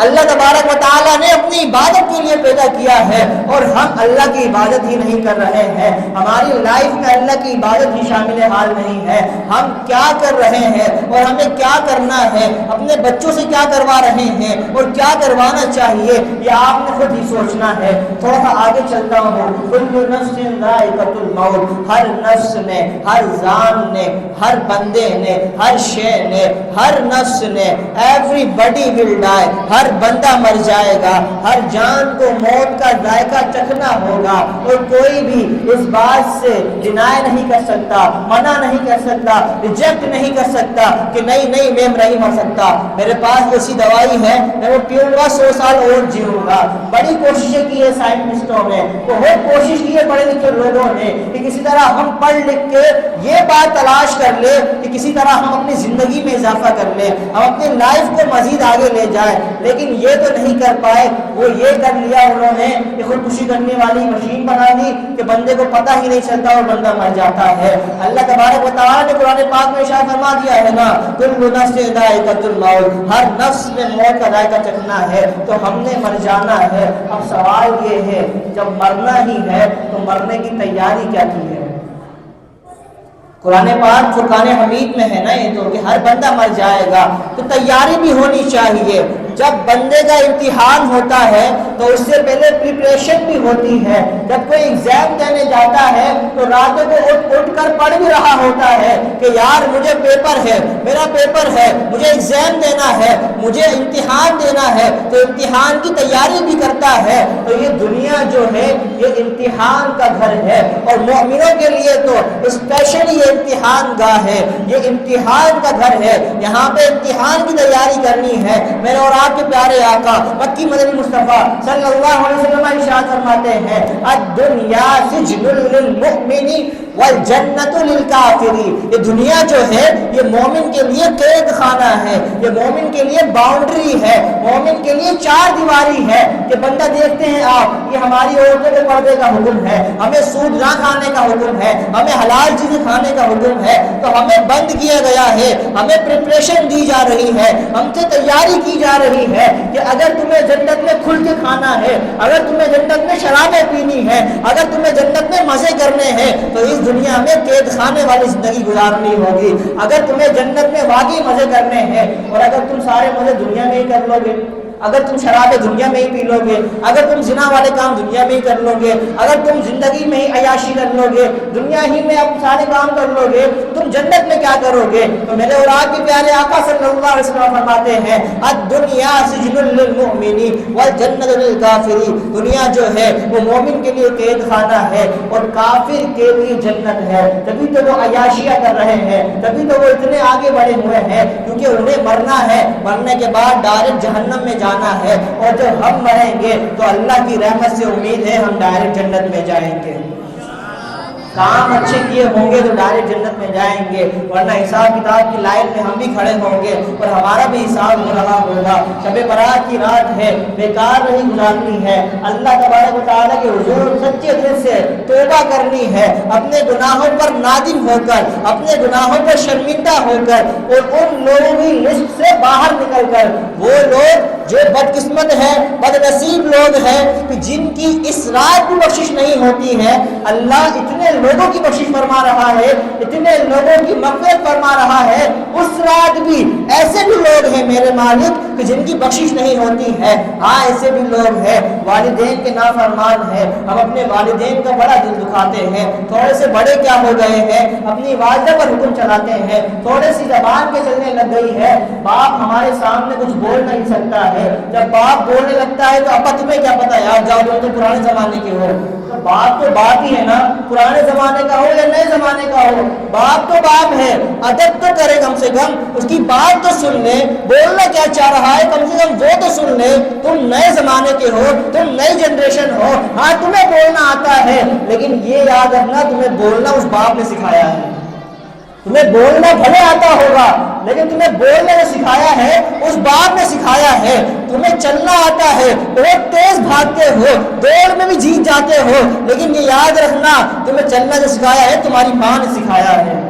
اللہ تبارک و تعالیٰ نے اپنی عبادت کے لیے پیدا کیا ہے, اور ہم اللہ کی عبادت ہی نہیں کر رہے ہیں. ہماری لائف میں اللہ کی عبادت ہی شامل حال نہیں ہے. ہم کیا کر رہے ہیں اور ہمیں کیا کرنا ہے, اپنے بچوں سے کیا کروا رہے ہیں اور کیا کروانا چاہیے, یہ آپ نے خود ہی سوچنا ہے. تھوڑا سا آگے چلتا ہوں. کل نفس ذائقۃ الموت, ہر نفس نے, ہر جان نے, ہر بندے نے, ہر شے نے, ہر نفس نے, ایوری بڈی ول ڈائی, ہر بندہ مر جائے گا. ہر جان کو موت کا ذائقہ چکھنا ہوگا, اور کوئی بھی اس بات سے ڈینائی نہیں کر سکتا, منع نہیں کر سکتا, ریجیکٹ نہیں کر سکتا کہ نہیں میں نہیں مر سکتا, میرے پاس ایسی دوائی ہے, میں وہ پیوں گا 100 سال اور جیوں گا. بڑی کوششیں کی ہے سائنٹسٹوں نے, بہت کوشش کی ہے پڑھے لکھے لوگوں نے کہ کسی طرح ہم پڑھ لکھ کے یہ بات تلاش کر لے کہ کسی طرح ہم اپنی زندگی میں اضافہ کر لیں, ہم اپنی لائف کو مزید آگے لے جائیں. لیکن یہ تو نہیں کر پائے. وہ یہ کر لیا انہوں نے کہ خودکشی کرنے والی مشین بنا دی کہ بندے کو پتہ ہی نہیں چلتا اور بندہ مر جاتا ہے. اللہ تبارک و تعالیٰ نے قرآن پاک میں ارشاد فرما دیا ہے نا کل نفس ذائقۃ الموت, ہر نفس میں موت کا ذائقہ چکھنا ہے, تو ہم نے مر جانا ہے. اب سوال یہ ہے جب مرنا ہی ہے تو مرنے کی تیاری کیا کی ہے؟ قرآن پاک فرقان حمید میں ہے نا یہ تو کہ ہر بندہ مر جائے گا, تو تیاری بھی ہونی چاہیے. جب بندے کا امتحان ہوتا ہے تو اس سے پہلے پریپریشن بھی ہوتی ہے. جب کوئی ایگزام دینے جاتا ہے تو راتوں کو اٹھ کر پڑھ بھی رہا ہوتا ہے کہ یار مجھے پیپر ہے, میرا پیپر ہے, مجھے ایگزام دینا ہے, مجھے امتحان دینا ہے, تو امتحان کی تیاری بھی کرتا ہے. تو یہ دنیا جو ہے یہ امتحان کا گھر ہے, اور مومنوں کے لیے تو اسپیشلی امتحان گاہ ہے, یہ امتحان کا گھر ہے. یہاں پہ امتحان کی تیاری کرنی ہے. میرے اور آپ کے پیارے آقا مکی مدنی مصطفیٰ صلی اللہ علیہ وسلم ارشاد فرماتے ہیں الدنیا سجن للمؤمن والجنت للکافر. یہ دنیا جو ہے یہ مومن کے لیے قید خانہ ہے, یہ مومن کے لیے باؤنڈری ہے, مومن کے لیے چار دیواری ہے. کہ بندہ دیکھتے ہیں آپ یہ ہماری عورتوں کے پردے کا حکم ہے, ہمیں سود نہ کھانے کا حکم ہے, ہمیں حلال چیزیں کھانے کا حکم ہے, تو ہمیں بند کیا گیا ہے, ہمیں پریپریشن دی جا رہی ہے, ہم سے تیاری کی جا رہی ہے کہ اگر تمہیں جنت میں کھل کے کھانا ہے, اگر تمہیں جنت میں شرابیں پینی ہے, اگر تمہیں جنت میں مزے کرنے ہیں, تو اس دنیا میں قید خانے والی زندگی گزارنی ہوگی. اگر تمہیں جنت میں واقعی مزے کرنے ہیں, اور اگر تم سارے مزے دنیا میں ہی کر لو گے, اگر تم شرابیں دنیا میں ہی پی لو گے, اگر تم زنا والے کام دنیا میں ہی کر لو گے, اگر تم زندگی میں ہی عیاشی کر لو گے, دنیا ہی میں اب سارے کام کر لو گے, تم جنت میں کیا کرو گے؟ تو میرے اور آپ کے پیارے آقا صلی اللہ علیہ وسلم فرماتے ہیں الدنیا سجن للمؤمن والجنت للکافر. دنیا جو ہے وہ مومن کے لیے قید خانہ ہے اور کافر کے لیے جنت ہے. تبھی تو وہ عیاشیاں کر رہے ہیں, تبھی تو وہ اتنے آگے بڑھے ہوئے ہیں, کیونکہ انہیں مرنا ہے, مرنے کے بعد ڈائریکٹ جہنم میں جانا ہے. اور جب ہم مریں گے تو اللہ کی رحمت سے امید ہے ہم ڈائریکٹ جنت میں جائیں گے. کام اچھے کیے ہوں گے تو ڈائریکٹ جنت میں جائیں گے, ورنہ حساب کتاب کی لائن میں ہم بھی کھڑے ہوں گے اور ہمارا بھی حساب ہو رہا ہوگا. شب برات کی رات ہے, بیکار نہیں گزارنی ہے. اللہ تبارک و تعالیٰ کے حضور سچے دل سے تو توبہ کرنی ہے، اپنے گناہوں پر نادم ہو کر، اپنے گناہوں پر شرمندہ ہو کر، اور ان لوگوں کی لسٹ سے باہر نکل کر، وہ لوگ جو بدقسمت ہے، بد نصیب لوگ ہیں کہ جن کی اس رات بھی بخشش نہیں ہوتی ہے، اللہ اتنے لوگوں کی بخشش فرما رہا ہے، اتنے لوگوں کی مغفرت فرما رہا ہے، اس رات بھی ایسے بھی لوگ ہیں میرے مالک کہ جن کی بخشش نہیں ہوتی ہے۔ ہاں ایسے بھی لوگ ہیں والدین کے نافرمان ہیں، ہم اپنے والدین کا بڑا دل دکھاتے ہیں، تھوڑے سے بڑے کیا ہو گئے ہیں، اپنی والدہ پر حکم چلاتے ہیں، تھوڑے سی زبان کے چلنے لگ گئی ہے، باپ ہمارے سامنے کچھ بول نہیں سکتا ہے، جب باپ بولنے لگتا ہے تو ابا تمہیں کیا پتا یار، جاؤ تم تو پرانے زمانے کے ہو۔ باپ تو باپ ہی ہے نا، پرانے زمانے کا ہو یا نئے زمانے کا ہو، باپ تو باپ ہے، ادب تو کرے، کم سے کم اس کی بات تو سن لے، بولنا کیا چاہ رہا ہے کم سے کم وہ تو سن لے۔ تم نئے زمانے کے ہو، تم نئی جنریشن ہو، ہاں تمہیں بولنا آتا ہے، لیکن یہ یاد رکھنا تمہیں بولنا اس باپ نے سکھایا ہے۔ تمہیں بولنا بھلے آتا ہوگا لیکن تمہیں بولنے نے سکھایا ہے، اس باپ نے سکھایا ہے۔ تمہیں چلنا آتا ہے، بہت تیز بھاگتے ہو، دوڑ میں بھی جیت جاتے ہو، لیکن یہ یاد رکھنا تمہیں چلنا جو سکھایا ہے تمہاری ماں نے سکھایا ہے۔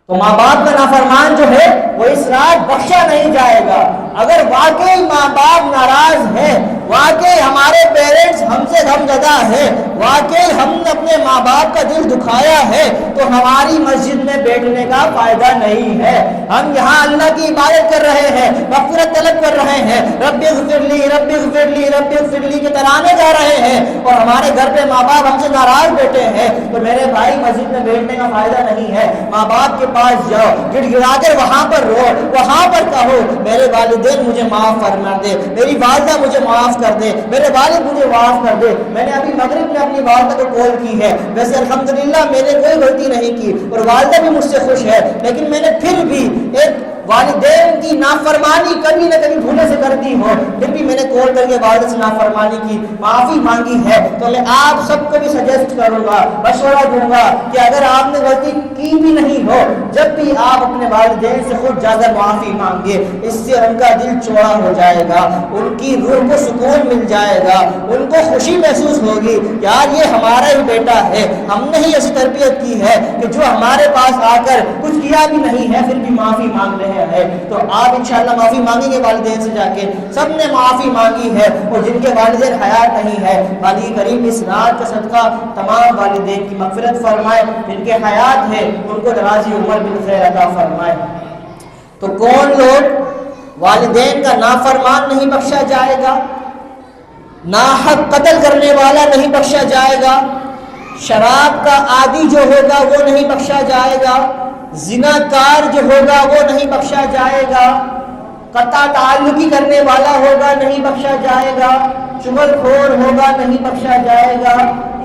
تو ماں باپ کا نافرمان جو ہے وہ اس رات بخشا نہیں جائے گا۔ اگر واقعی ماں باپ ناراض ہیں، واقعی ہمارے پیرنٹس ہم سے غمزدہ ہیں، واقعی ہم نے اپنے ماں باپ کا دل دکھایا ہے، تو ہماری مسجد میں بیٹھنے کا فائدہ نہیں ہے۔ ہم یہاں اللہ کی عبادت کر رہے ہیں، مغفرت طلب کر رہے ہیں، رب اغفر لی رب اغفر لی رب اغفر لی کے ترانے گا رہے ہیں، اور ہمارے گھر پہ ماں باپ ہم سے ناراض بیٹھے ہیں، تو میرے بھائی مسجد میں بیٹھنے کا فائدہ نہیں ہے۔ ماں باپ کے پاس جاؤ، گڑ گڑا کر وہاں پر رو، وہاں پر کہو میرے والدین مجھے معاف فرما دے، میری والدہ مجھے معاف کر دے، میرے والد مجھے معاف کر دے۔ میں نے ابھی مغرب میں اپنی والدہ کو کال کی ہے، ویسے الحمدللہ میں نے کوئی غلطی نہیں کی اور والدہ بھی مجھ سے خوش ہے، لیکن میں نے پھر بھی ایک والدین کی نافرمانی کبھی نہ کبھی بھولے سے کرتی ہو، پھر بھی میں نے کال کر کے والدہ سے نافرمانی کی، معافی مانگی ہے۔ تو میں آپ سب کو بھی سجیسٹ کروں گا، مشورہ دوں گا کہ اگر آپ نے غلطی کی بھی نہیں ہو، جب بھی آپ اپنے والدین سے خود جا کر معافی مانگے، اس سے ان کا دل چوڑا ہو جائے گا، ان کی روح کو سکون مل جائے گا، ان کو خوشی محسوس ہوگی، یار یہ ہمارا ہی بیٹا ہے، ہم نے ہی ایسی تربیت کی ہے کہ جو ہمارے پاس آ کر کچھ کیا بھی نہیں ہے پھر بھی معافی مانگ رہے ہیں۔ تو آپ انشاءاللہ معافی مانگیں گے والدین سے جا کے، سب نے معافی مانگی ہے، اور جن کے والدین حیات نہیں ہے علی کریم اس رات کا صدقہ تمام والدین کی مغفرت فرمائے، جن کے حیات ہے ان کو دراز عمر بالخیر عطا فرمائے۔ تو کون لوگ والدین کا نافرمان نہیں بخشا جائے گا، ناحق قتل کرنے والا نہیں بخشا جائے گا، شراب کا عادی جو ہوگا وہ نہیں بخشا جائے گا، زنا کار جو ہوگا وہ نہیں بخشا جائے گا، قطع تعلقی کرنے والا ہوگا نہیں بخشا جائے گا، چغل خور ہوگا نہیں بخشا جائے گا۔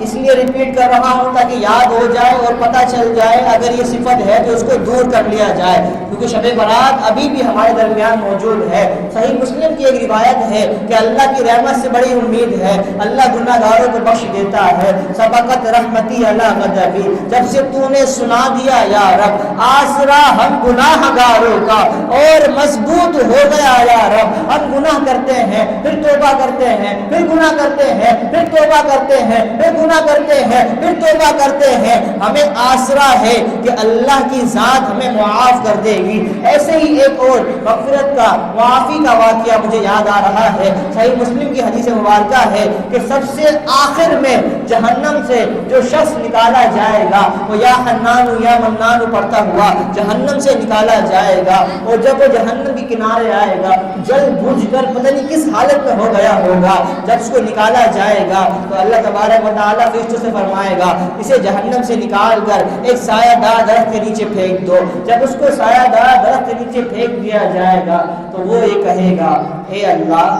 اس لیے ریپیٹ کر رہا ہوں تاکہ یاد ہو جائے اور پتہ چل جائے، اگر یہ صفت ہے تو اس کو دور کر لیا جائے، کیونکہ شب برات ابھی بھی ہمارے درمیان موجود ہے۔ صحیح مسلم کی ایک روایت ہے کہ اللہ کی رحمت سے بڑی امید ہے، اللہ گناہ گاروں کو بخش دیتا ہے۔ سبقت رحمتی علی غضبی، جب سے تو نے سنا دیا یا رب آسرا ہم گناہ گاروں کا، اور مضبوط ہو گیا یا رب، ہم گناہ کرتے ہیں پھر توبہ کرتے ہیں، پھر گناہ کرتے ہیں، پھر توبہ کرتے ہیں، پھر گناہ کرتے ہیں، پھر توبہ کرتے ہیں، ہمیں آسرا ہے کہ اللہ کی ذات ہمیں معاف کر دے گی۔ ایسے ہی ایک اور مغفرت کا، معافی کا واقعہ مجھے یاد آ رہا ہے، صحیح مسلم کی حدیث مبارکہ ہے کہ سب سے آخر میں جہنم سے جو شخص نکالا جائے گا وہ یا حنان یا منان پڑھتا ہوا جہنم سے نکالا جائے گا، اور جب وہ جہنم کے کنارے آئے گا جل بجھ کر پتہ نہیں کس حالت میں ہو گیا ہوگا، جب اس کو نکالا جائے گا تو اللہ تبارک و تعالیٰ فرشتوں سے فرمائے گا اسے جہنم سے نکال کر ایک سایہ دار درخت کے نیچے پھینک دو۔ جب اس کو سایہ دار درخت کے نیچے پھینک دیا جائے گا تو وہ یہ کہے گا، اے اللہ،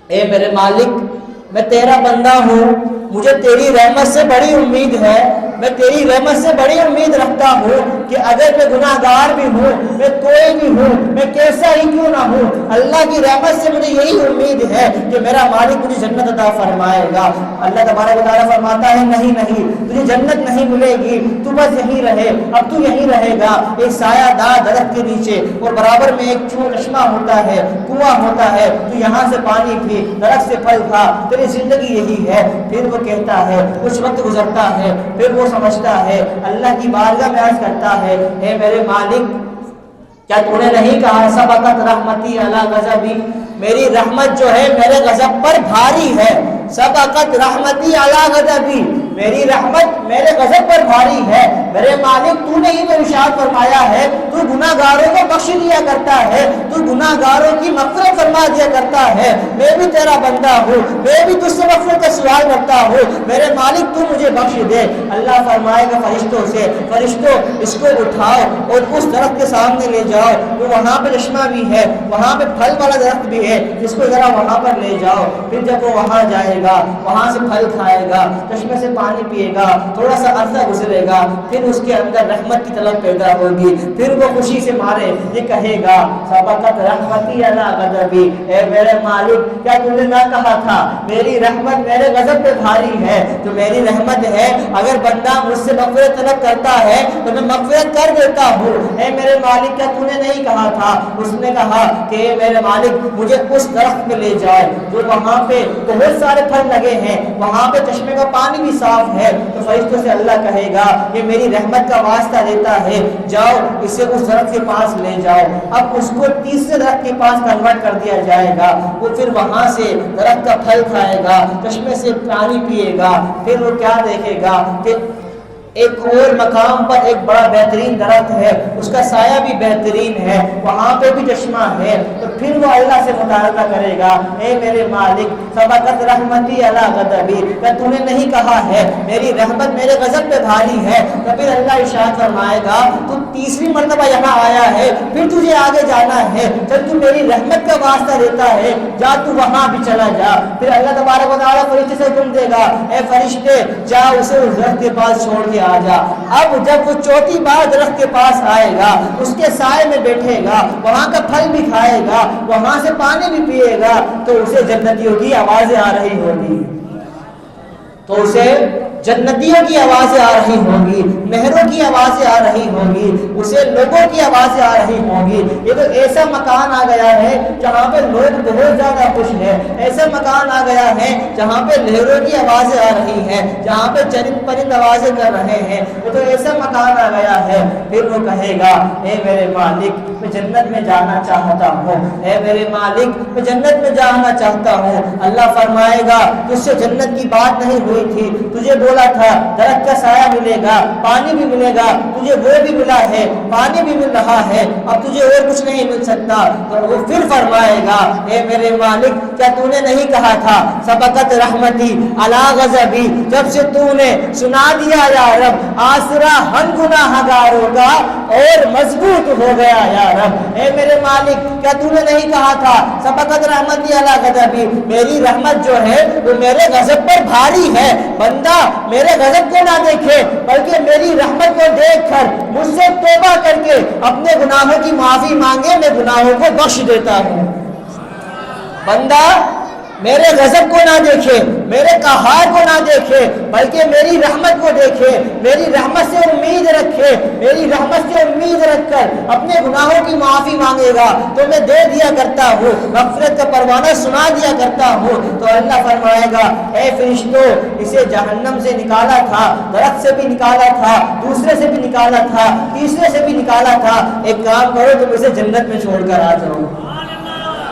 اے میرے مالک، میں تیرا بندہ ہوں، مجھے تیری رحمت سے بڑی امید ہے، میں تیری رحمت سے بڑی امید رکھتا ہوں کہ اگر میں گناہ گار بھی ہوں، میں کوئی بھی ہوں، میں کیسا ہی کیوں نہ ہوں، اللہ کی رحمت سے مجھے یہی امید ہے کہ میرا مالک مجھے جنت عطا فرمائے گا۔ اللہ تبارک و تعالیٰ فرماتا ہے نہیں نہیں، تجھے جنت نہیں ملے گی، تو بس یہیں رہے، اب تو یہیں رہے گا ایک سایہ دار درخت کے نیچے، اور برابر میں ایک چشمہ ہوتا ہے، کنواں ہوتا ہے، تو یہاں سے پانی پی، درخت سے پھل کھا، تیری زندگی یہی ہے۔ پھر وہ کہتا ہے، کچھ وقت گزرتا ہے، پھر وہ سمجھتا ہے، اللہ کی بارگاہ میں عرض کرتا ہے، اے میرے مالک، کیا تو نے نہیں کہا سبقت رحمتی علی غضبی، میری رحمت جو ہے میرے غضب پر بھاری ہے، سبقت رحمتی علی غضبی، میری رحمت میرے غضب پر بھاری ہے۔ میرے مالک تو نے ہی تو ارشاد فرمایا ہے، تو گناہ گاروں کو بخش دیا کرتا ہے، تو گناہ گاروں کی مغفرت فرما دیا کرتا ہے، میں بھی تیرا بندہ ہوں، میں بھی تجھ سے مغفرت کا سوال کرتا ہوں، میرے مالک تو مجھے بخش دے۔ اللہ فرمائے گا فرشتوں سے، فرشتوں اس کو اٹھاؤ اور اس درخت کے سامنے لے جاؤ، وہ وہاں پہ چشمہ بھی ہے، وہاں پہ پھل والا درخت بھی ہے، اس کو ذرا وہاں پر لے جاؤ۔ پھر جب وہ وہاں جائے گا، وہاں سے پھل کھائے گا، چشمے سے پانی پیے گا، تھوڑا سا عرصہ گزرے گا، پھر اس کے اندر رحمت کی طلب پیدا ہوگی، پھر وہ خوشی سے مارے یہ کہے گا سبقت رحمتی علی غضبی، اے میرے مالک، کیا تم نے نہ کہا تھا میری رحمت میرے غضب پہ بھاری ہے؟ تو میری رحمت ہے، اگر بندہ مجھ سے مغفرت طلب کرتا ہے تو میں مغفرت کر دیتا ہوں۔ اے میرے مالک، کیا تو نے نہیں کہا تھا؟ اس نے کہا کہ اے میرے مالک، مجھے اس درخت میں لے جائے جو وہاں پہ بہت سارے پھل لگے ہیں، وہاں پہ چشمے کا پانی بھی صاف ہے۔ تو فرشتوں سے اللہ کہے گا یہ میری رحمت کا واسطہ دیتا ہے، جاؤ اسے اس درخت کے پاس لے جاؤ۔ اب اس کو تیسرے درخت کے پاس کنورٹ کر دیا جائے گا، وہ پھر وہاں سے درخت کا پھل کھائے گا، چشمے سے پانی پیے گا، پھر وہ کیا دیکھے گا کہ ایک اور مقام پر ایک بڑا بہترین درخت ہے، اس کا سایہ بھی بہترین ہے، وہاں پہ بھی چشمہ ہے۔ تو پھر وہ اللہ سے مطالبہ کرے گا، اے میرے مالک، سبقت رحمتی علی غضبی، کہ تو نے نہیں کہا ہے میری رحمت میرے غضب پہ بھاری ہے؟ تو پھر اللہ ارشاد فرمائے گا تو تیسری مرتبہ یہاں آیا ہے، پھر تجھے آگے جانا ہے، جب تو میری رحمت کا واسطہ دیتا ہے جا تو وہاں بھی چلا جا۔ پھر اللہ تبارک و تعالیٰ فرشتے سے حکم دے گا، اے فرشتے جا اسے اس درخت کے پاس چھوڑ کے آ جا۔ اب جب وہ چوتھی بار درخت کے پاس آئے گا، اس کے سائے میں بیٹھے گا، وہاں کا پھل بھی کھائے گا، وہاں سے پانی بھی پیے گا، تو اسے جنتیوں کی آوازیں آ رہی ہوگی، تو اسے جنتیوں کی آوازیں آ رہی ہوں گی، نہروں کی آوازیں آ رہی ہوں گی، اسے لوگوں کی آوازیں آ رہی ہوں گی۔ یہ تو ایسا مکان آ گیا ہے جہاں پہ لوگ بہت زیادہ خوش ہیں، ایسا مکان آ گیا ہے جہاں پہ لہروں کی آوازیں آ رہی ہیں، جہاں پہ چرند پرند آوازیں کر رہے ہیں، وہ تو ایسا مکان آ گیا ہے۔ پھر وہ کہے گا، اے میرے مالک، میں جنت میں جانا چاہتا ہوں، اے میرے مالک، میں جنت میں جانا چاہتا ہوں۔ اللہ فرمائے گا تجھ سے جنت کی بات نہیں ہوئی تھی، تجھے بولا تھا درخت کا سایہ ملے گا، پانی بھی ملے گا، تجھے وہ بھی ملا ہے، پانی بھی مل رہا ہے، اب تجھے اور کچھ نہیں مل سکتا۔ تو وہ پھر فرمائے گا، اے میرے مالک، کیا تو نے نہیں کہا تھا سبقت رحمتی علی غضبی، جب سے تو نے سنا دیا یا رب آسرا ہم گناہ گاروں کا اور مضبوط ہو گیا یا رب۔ اے میرے مالک، کیا تو نے نہیں کہا تھا سبقت رحمتی علی غضبی، میری رحمت جو ہے وہ میرے غضب پر بھاری ہے، بندہ میرے غضب کو نہ دیکھے بلکہ میری رحمت کو دیکھ کر مجھ سے توبہ کر کے اپنے گناہوں کی معافی مانگے، میں گناہوں کو بخش دیتا ہوں۔ بندہ میرے غضب کو نہ دیکھے، میرے قہار کو نہ دیکھے بلکہ میری رحمت کو دیکھے، میری رحمت سے امید رکھے، میری رحمت سے امید رکھ کر اپنے گناہوں کی معافی مانگے گا تو میں دے دیا کرتا ہوں، مغفرت کا پروانہ سنا دیا کرتا ہوں۔ تو اللہ فرمائے گا، اے فرشتوں، اسے جہنم سے نکالا تھا، درخت سے بھی نکالا تھا، دوسرے سے بھی نکالا تھا، تیسرے سے بھی نکالا تھا، ایک کام کرو تم اسے جنت میں چھوڑ کر آ جاؤ۔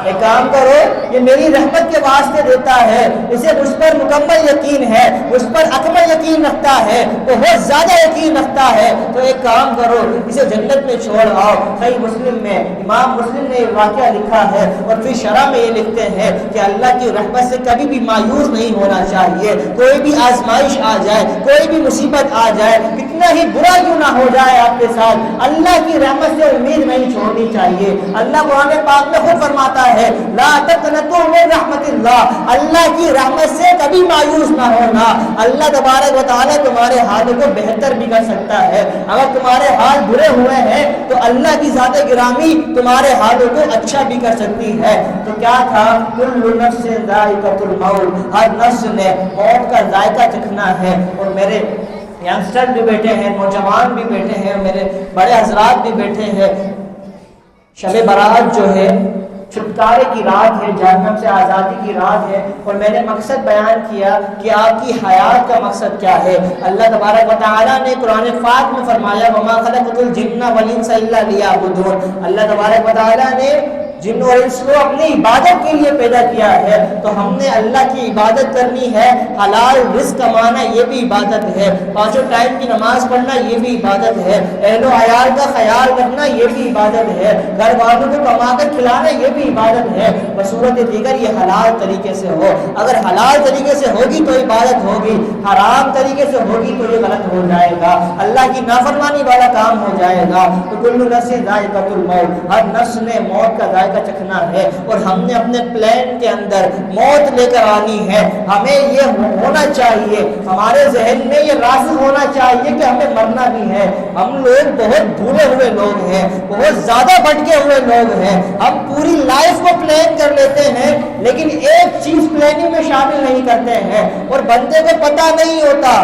ایک کام کرو، یہ میری رحمت کے واسطے دیتا ہے، اسے مجھ پر مکمل یقین ہے، مجھ پر اکمل یقین رکھتا ہے، بہت زیادہ یقین رکھتا ہے، تو ایک کام کرو اسے جنت میں چھوڑ آؤ۔ صحیح مسلم میں امام مسلم نے یہ واقعہ لکھا ہے، اور پھر شرح میں یہ لکھتے ہیں کہ اللہ کی رحمت سے کبھی بھی مایوس نہیں ہونا چاہیے، کوئی بھی آزمائش آ جائے، کوئی بھی مصیبت آ جائے، کتنا ہی برا کیوں نہ ہو جائے آپ کے ساتھ، اللہ کی رحمت سے امید نہیں چھوڑنی چاہیے۔ اللہ قرآن پاک میں خود فرماتا ہے، ہے لا تقنطوا من رحمت اللہ، اللہ کی رحمت سے کبھی مایوس نہ ہونا، اللہ تبارک و تعالیٰ تمہارے حالوں کو بہتر بھی کر سکتا ہے۔ اگر تمہارے حال برے ہوئے ہیں تو اللہ کی ذات گرامی تمہارے حالوں کو اچھا بھی کر سکتی ہے۔ تو کیا تھا؟ کل نفس ذائقۃ الموت، ہر نفس نے موت کا ذائقہ چکھنا ہے۔ اور میرے ینگسٹر بھی بیٹھے ہیں، نوجوان بھی بیٹھے ہیں، میرے بڑے حضرات بھی بیٹھے ہیں، شب برات جو ہے چھٹکارے کی رات ہے، جہنم سے آزادی کی رات ہے، اور میں نے مقصد بیان کیا کہ آپ کی حیات کا مقصد کیا ہے۔ اللہ تبارک و تعالیٰ نے قرآن پاک میں فرمایا وَمَا خَلَقْتُ الْجِنَّ وَالْإِنسَ إِلَّا لِيَعْبُدُونِ، اللہ تبارک و تعالیٰ نے جن اور انس کو اپنی عبادت کے لیے پیدا کیا ہے، تو ہم نے اللہ کی عبادت کرنی ہے۔ حلال رزق کمانا یہ بھی عبادت ہے، پانچوں ٹائم کی نماز پڑھنا یہ بھی عبادت ہے، اہل و عیال کا خیال رکھنا یہ بھی عبادت ہے، گھر والوں کو کما کر کھلانا یہ بھی عبادت ہے، بصورت دیگر یہ حلال طریقے سے ہو۔ اگر حلال طریقے سے ہوگی تو عبادت ہوگی، حرام طریقے سے ہوگی تو یہ غلط ہو جائے گا، اللہ کی نافرمانی والا کام ہو جائے گا۔ تو کل نفس ذائقۃ الموت، ہر نفس نے موت کا ذائقہ چکھنا ہے، اور ہم نے اپنے پلان کے اندر موت لے کر آنی ہے۔ ہمیں یہ ہونا چاہیے، ہمارے ذہن میں یہ راسخ ہونا چاہیے کہ ہمیں مرنا بھی ہے۔ ہم لوگ بہت بھولے ہوئے لوگ ہیں، بہت زیادہ بھٹکے ہوئے لوگ ہیں، ہم پوری لائف کو پلان کر لیتے ہیں لیکن ایک چیز پلاننگ میں شامل نہیں کرتے ہیں، اور بندے کو پتہ نہیں ہوتا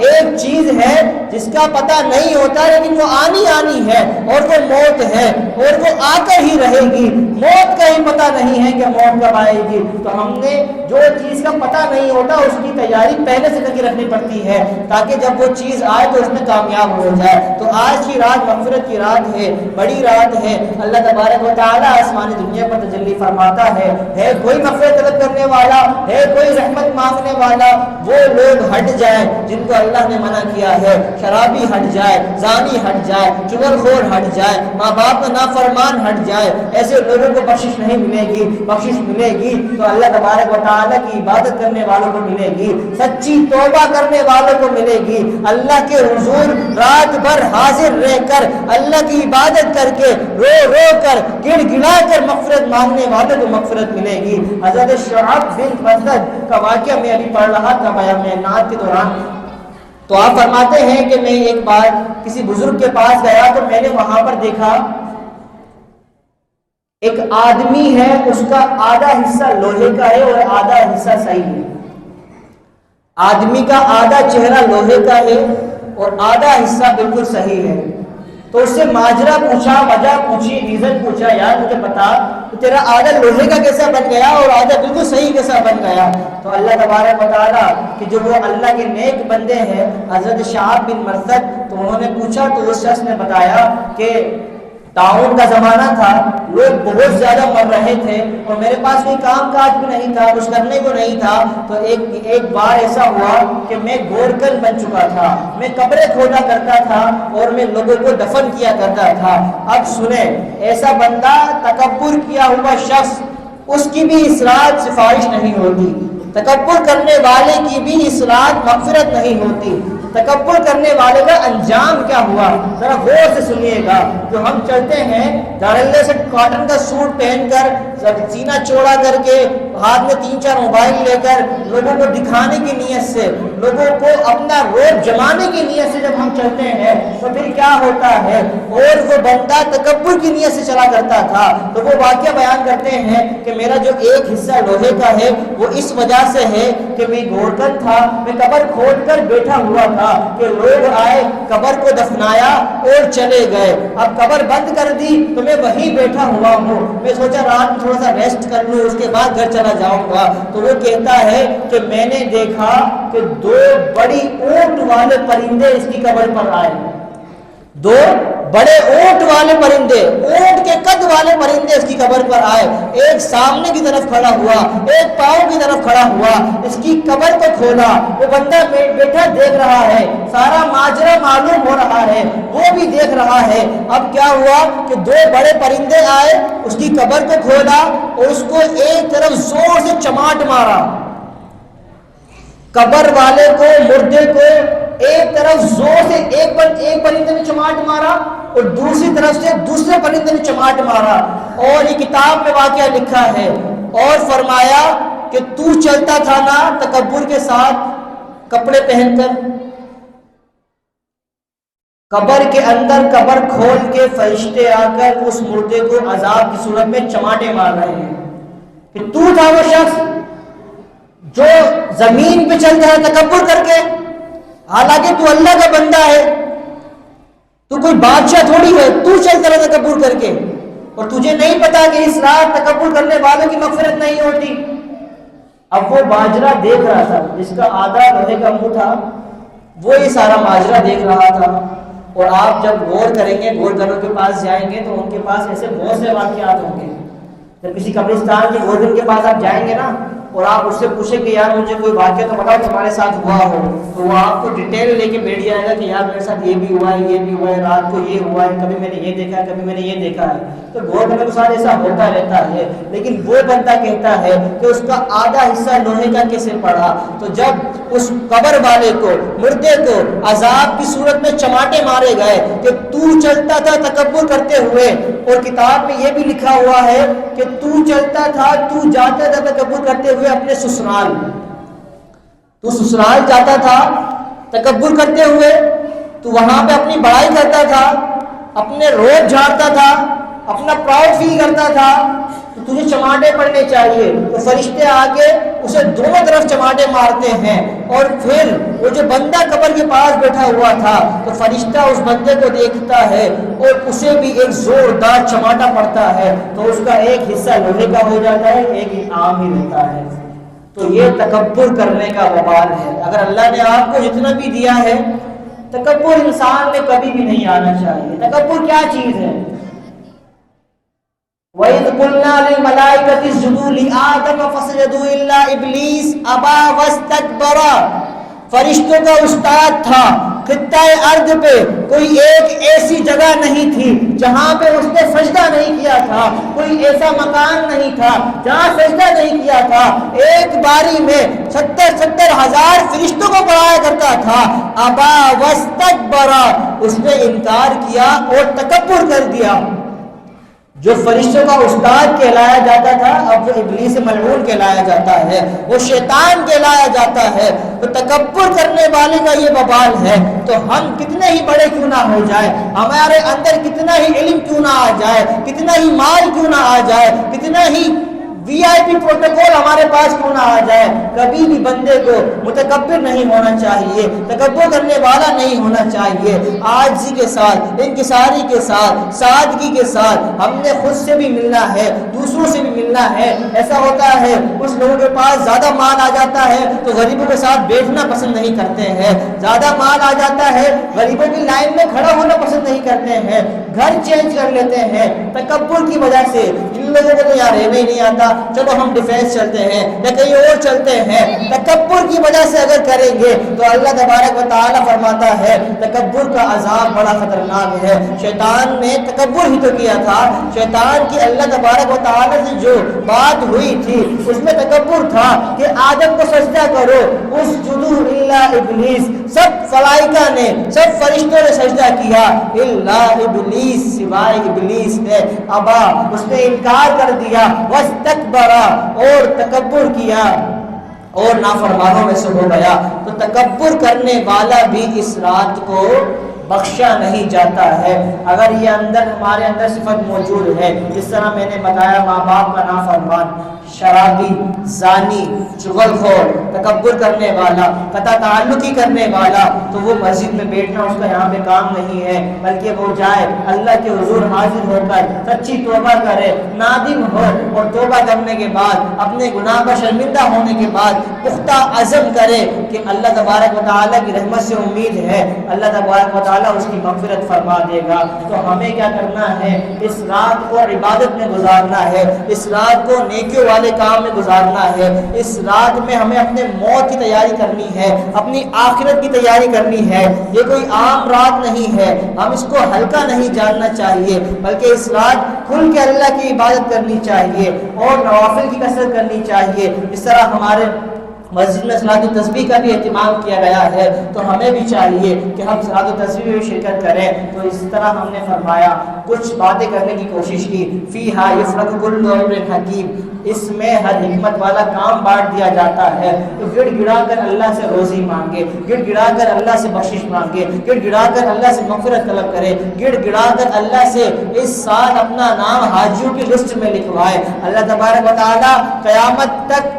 ایک چیز ہے جس کا پتہ نہیں ہوتا لیکن وہ آنی ہے، اور وہ موت ہے، اور وہ آ کر ہی رہے گی۔ موت کا ہی پتہ نہیں ہے کہ موت کب آئے گی، تو ہم نے جو چیز کا پتہ نہیں ہوتا اس کی تیاری پہلے سے کر کے رکھنی پڑتی ہے تاکہ جب وہ چیز آئے تو اس میں کامیاب ہو جائے۔ تو آج کی رات مغفرت کی رات ہے، بڑی رات ہے، اللہ تبارک و تعالیٰ آسمانی دنیا پر تجلی فرماتا ہے کوئی مغفرت طلب کرنے والا ہے، کوئی رحمت مانگنے والا، وہ لوگ ہٹ جائیں جن کو اللہ نے منع کیا ہے، شرابی ہٹ جائے، زانی ہٹ جائے، چغل خور ہٹ جائے، ماں باپ کا نافرمان ہٹ جائے، ایسے لوگوں کو بخشش نہیں ملے گی۔ بخشش ملے گی تو اللہ تبارک و تعالیٰ کی عبادت کرنے والوں کو ملے گی، سچی توبہ کرنے والوں کو ملے گی، اللہ کے حضور رات بھر حاضر رہ کر اللہ کی عبادت کر کے رو رو کر گڑ گڑا کر مغفرت مانگنے والوں کو مغفرت ملے گی۔ حضرت شعیب بن مسعود کا واقعہ میں ابھی پڑھ رہا تھا بیان کے دوران، تو آپ فرماتے ہیں کہ میں ایک بار کسی بزرگ کے پاس گیا تو میں نے وہاں پر دیکھا ایک آدمی ہے، اس کا آدھا حصہ لوہے کا ہے اور آدھا حصہ صحیح ہے۔ آدمی کا آدھا چہرہ لوہے کا ہے اور آدھا حصہ بالکل صحیح ہے۔ تو اس سے ماجرا پوچھا، وجہ پوچھی، ریزن پوچھا، یار مجھے بتا تو تیرا آدھا لوہے کا کیسا بن گیا اور آدھا بالکل صحیح کیسا بن گیا؟ تو اللہ تبارک و تعالیٰ کہ جو وہ اللہ کے نیک بندے ہیں حضرت شعیب بن مسعود، تو انہوں نے پوچھا تو اس شخص نے بتایا کہ تعاون کا زمانہ تھا، لوگ بہت زیادہ مر رہے تھے اور میرے پاس کوئی کام کاج بھی نہیں تھا، کچھ کرنے کو نہیں تھا۔ تو ایک بار ایسا ہوا کہ میں گورکن بن چکا تھا، میں قبریں کھودا کرتا تھا اور میں لوگوں کو دفن کیا کرتا تھا۔ اب سنیں، ایسا بندہ تکبر کیا ہوا شخص، اس کی بھی اصلاح سفارش نہیں ہوتی، تکبر کرنے والے کی بھی اصلاح مغفرت نہیں ہوتی۔ تکبر کرنے والے کا انجام کیا ہوا ذرا غور سے سنیے گا۔ جو ہم چلتے ہیں داراللہ سے کاٹن کا سوٹ پہن کر، سینہ چوڑا کر کے، ہاتھ میں 3-4 موبائل لے کر، لوگوں کو دکھانے کی نیت سے، لوگوں کو اپنا روب جمانے کی نیت سے جب ہم چلتے ہیں تو پھر کیا ہوتا ہے؟ اور وہ بندہ تکبر کی نیت سے چلا کرتا تھا۔ تو وہ واقعہ بیان کرتے ہیں کہ میرا جو ایک حصہ لوہے کا ہے وہ اس وجہ سے ہے کہ میں گورکن تھا، میں قبر کھود کر بیٹھا ہوا تھا کہ لوگ آئے، قبر کو دفنایا اور چلے گئے۔ اب قبر بند کر دی تو میں وہیں بیٹھا ہوا ہوں، میں سوچا رات میں تھوڑا سا ریسٹ کر لوں، اس کے بعد گھر چلا جاؤں گا۔ تو وہ کہتا ہے کہ میں نے دیکھا کہ 2 بڑی اونٹ والے پرندے اس کی قبر پر آئے، 2 بڑے اونٹ والے پرندے، اونٹ کے قد والے پرندے اس کی قبر پر آئے، ایک سامنے کی طرف کھڑا ہوا، ایک پاؤں کی طرف کھڑا ہوا، اس کی قبر کو کھولا، وہ بندہ بیٹھا دیکھ رہا ہے، سارا ماجرا معلوم ہو رہا ہے، وہ بھی دیکھ رہا ہے۔ اب کیا ہوا کہ 2 بڑے پرندے آئے، اس کی قبر کو کھولا اور اس کو ایک طرف زور سے چماٹ مارا، قبر والے کو، مردے کو ایک طرف زور سے ایک پرندے نے چماٹ مارا اور دوسری طرف سے دوسرے پرندے نے چماٹ مارا، اور یہ کتاب میں واقعہ لکھا ہے، اور فرمایا کہ تو چلتا تھا نا تکبر کے ساتھ کپڑے پہن کر، قبر کے اندر قبر کھول کے فرشتے آ کر اس مردے کو عذاب کی صورت میں چماٹے مار رہے ہیں کہ تو تھا وہ شخص جو زمین پہ چلتا ہے تکبر کر کے، حالانکہ تو اللہ کا بندہ ہے، تو کوئی بادشاہ تھوڑی ہے، تو چلتا رہا تکبر کر کے، اور تجھے نہیں پتا کہ اس رات تکبر کرنے والوں کی مغفرت نہیں ہوتی۔ اب وہ ماجرا دیکھ رہا تھا، جس کا آدھا لوہے کا منہ تھا وہ یہ سارا ماجرا دیکھ رہا تھا۔ اور آپ جب غور کریں گے، غور گروں کے پاس جائیں گے تو ان کے پاس ایسے بہت سے واقعات ہوں گے۔ جب کسی قبرستان کے غور کے پاس آپ جائیں گے نا، اور آپ اس سے پوچھیں کہ یار مجھے کوئی واقعہ تو بتاؤ تمہارے ساتھ ہوا ہو، تو وہ آپ کو ڈیٹیل لے کے بیٹھ جائے گا کہ یار میرے ساتھ یہ بھی ہوا ہے، یہ بھی ہوا ہے، رات کو یہ ہوا ہے، کبھی میں نے یہ دیکھا ہے، کبھی میں نے یہ دیکھا ہے۔ تو غور کرنے کے ساتھ ایسا ہوتا رہتا ہے، لیکن وہ بندہ کہتا ہے کہ اس کا آدھا حصہ لوہے کا کیسے پڑا؟ تو جب اس قبر والے کو، مردے کو عذاب کی صورت میں چماٹے مارے گئے کہ تو چلتا تھا تکبر کرتے ہوئے، اور کتاب میں یہ بھی لکھا ہوا ہے کہ تو چلتا تھا، تو جاتا تھا تکبر کرتے ہوئے اپنے سسرال، تو سسرال جاتا تھا تکبر کرتے ہوئے، تو وہاں پہ اپنی بڑائی کرتا تھا، اپنے روب جھاڑتا تھا، اپنا پراؤڈ فیل کرتا تھا، تو تجھے چماٹے پڑنے چاہیے۔ تو فرشتے آگے اسے دونوں طرف چماٹے مارتے ہیں، اور پھر وہ جو بندہ قبر کے پاس بیٹھا ہوا تھا تو فرشتہ اس بندے کو دیکھتا ہے اور اسے بھی ایک زوردار چماٹا پڑتا ہے، تو اس کا ایک حصہ لوہے کا ہو جاتا ہے، ایک عام ہی رہتا ہے۔ تو یہ تکبر کرنے کا وبال ہے۔ اگر اللہ نے آپ کو جتنا بھی دیا ہے، تکبر انسان میں کبھی بھی نہیں آنا چاہیے۔ تکبر کیا چیز ہے؟ وَإِذْ قُلْنَا لِلْمَلَائِكَةِ اسْجُدُوا لِآدَمَ فَسَجَدُوا إِلَّا إِبْلِيسَ أَبَىٰ وَاسْتَكْبَرَ۔ فرشتوں کا استاد تھا، خطہ ارض پہ کوئی ایک ایسی جگہ نہیں تھی جہاں پہ اس نے سجدہ نہیں کیا تھا، کوئی ایسا مکان نہیں تھا جہاں سجدہ نہیں کیا تھا۔ ایک باری میں 70,000 فرشتوں کو پڑھایا کرتا تھا۔ ابا واستکبر، اس نے انکار کیا اور تکبر کر دیا۔ جو فرشتوں کا استاد کہلایا جاتا تھا اب وہ ابلیس ملعون کہلایا جاتا ہے، وہ شیطان کہلایا جاتا ہے۔ تو تکبر کرنے والے کا یہ وبال ہے۔ تو ہم کتنے ہی بڑے کیوں نہ ہو جائے، ہمارے اندر کتنا ہی علم کیوں نہ آ جائے، کتنا ہی مال کیوں نہ آ جائے، کتنا ہی VIP پروٹوکول ہمارے پاس کیوں نہ آ جائے، کبھی بھی بندے کو متکبر نہیں ہونا چاہیے، تکبر کرنے والا نہیں ہونا چاہیے۔ عاجزی کے ساتھ، انکساری کے ساتھ، سادگی کے ساتھ ہم نے خود سے بھی ملنا ہے، دوسروں سے بھی ملنا ہے۔ ایسا ہوتا ہے کچھ لوگوں کے پاس زیادہ مال آ جاتا ہے تو غریبوں کے ساتھ بیٹھنا پسند نہیں کرتے ہیں، زیادہ مال آ جاتا ہے غریبوں کی لائن میں کھڑا ہونا پسند نہیں کرتے ہیں، گھر چینج کر لیتے ہیں تکبر کی وجہ سے۔ ان لوگوں کو تو یار رہنا ہی نہیں آتا، چلو ہم ڈیفینس چلتے ہیں یا کہیں اور چلتے ہیں۔ تکبر کی وجہ سے اگر کریں گے تو اللہ تبارک و تعالی فرماتا ہے تکبر کا عذاب بڑا خطرناک ہے۔ شیطان نے تکبر ہی تو کیا تھا، شیطان کی اللہ تبارک و تعالی سے جو بات ہوئی تھی اس میں تکبر تھا کہ آدم کو سجدہ کرو، اسجدوا الا ابلیس، سب ملائکہ نے، سب فرشتوں نے سجدہ کیا، الا ابلیس، سوائے ابلیس نے، ابا، اس نے انکار کر دیا، واستکبر، اور تکبر کیا اور نافرمانوں میں سے ہو گیا۔ تو تکبر کرنے والا بھی اس رات کو بخشا نہیں جاتا ہے۔ اگر یہ ہمارے اندر صفت موجود ہے، جس طرح میں نے بتایا ماں باپ کا نافرمان، شرابی، زانی، چغل خور، تکبر کرنے والا، قطع تعلقی کرنے والا، تو وہ مسجد میں بیٹھنا اس کا یہاں پہ کام نہیں ہے، بلکہ وہ جائے اللہ کے حضور حاضر ہو کر سچی توبہ کرے، نادم ہو، اور توبہ کرنے کے بعد اپنے گناہ پر شرمندہ ہونے کے بعد پختہ عزم کرے کہ اللہ تبارک و تعالیٰ کی رحمت سے امید ہے اللہ تبارک و تعالیٰ اس کی مغفرت فرما دے گا۔ تو ہمیں کیا کرنا ہے؟ اس رات کو عبادت میں گزارنا ہے، اس رات کو نیکیوں والے کام میں گزارنا ہے، اس رات میں ہمیں اپنے موت کی تیاری کرنی ہے، اپنی آخرت کی تیاری کرنی ہے۔ یہ کوئی عام رات نہیں ہے، ہم اس کو ہلکا نہیں جاننا چاہیے، بلکہ اس رات کھل کے اللہ کی عبادت کرنی چاہیے اور نوافل کی کثرت کرنی چاہیے۔ اس طرح ہمارے مسجد میں صلاۃ التسبیح کا بھی اہتمام کیا گیا ہے، تو ہمیں بھی چاہیے کہ ہم صلاۃ التسبیح میں بھی شرکت کریں۔ تو اس طرح ہم نے فرمایا، کچھ باتیں کرنے کی کوشش کی۔ فیہا یفرق کل امر حکیم، اس میں ہر حکمت والا کام بانٹ دیا جاتا ہے۔ تو گڑ گڑا کر اللہ سے روزی مانگے، گڑ گڑا کر اللہ سے بخشش مانگے، گڑ گڑا کر اللہ سے مغفرت طلب کرے، گڑ گڑا کر اللہ سے اس سال اپنا نام حاجیوں کی لسٹ میں لکھوائے۔ اللہ تبارک و تعالی قیامت تک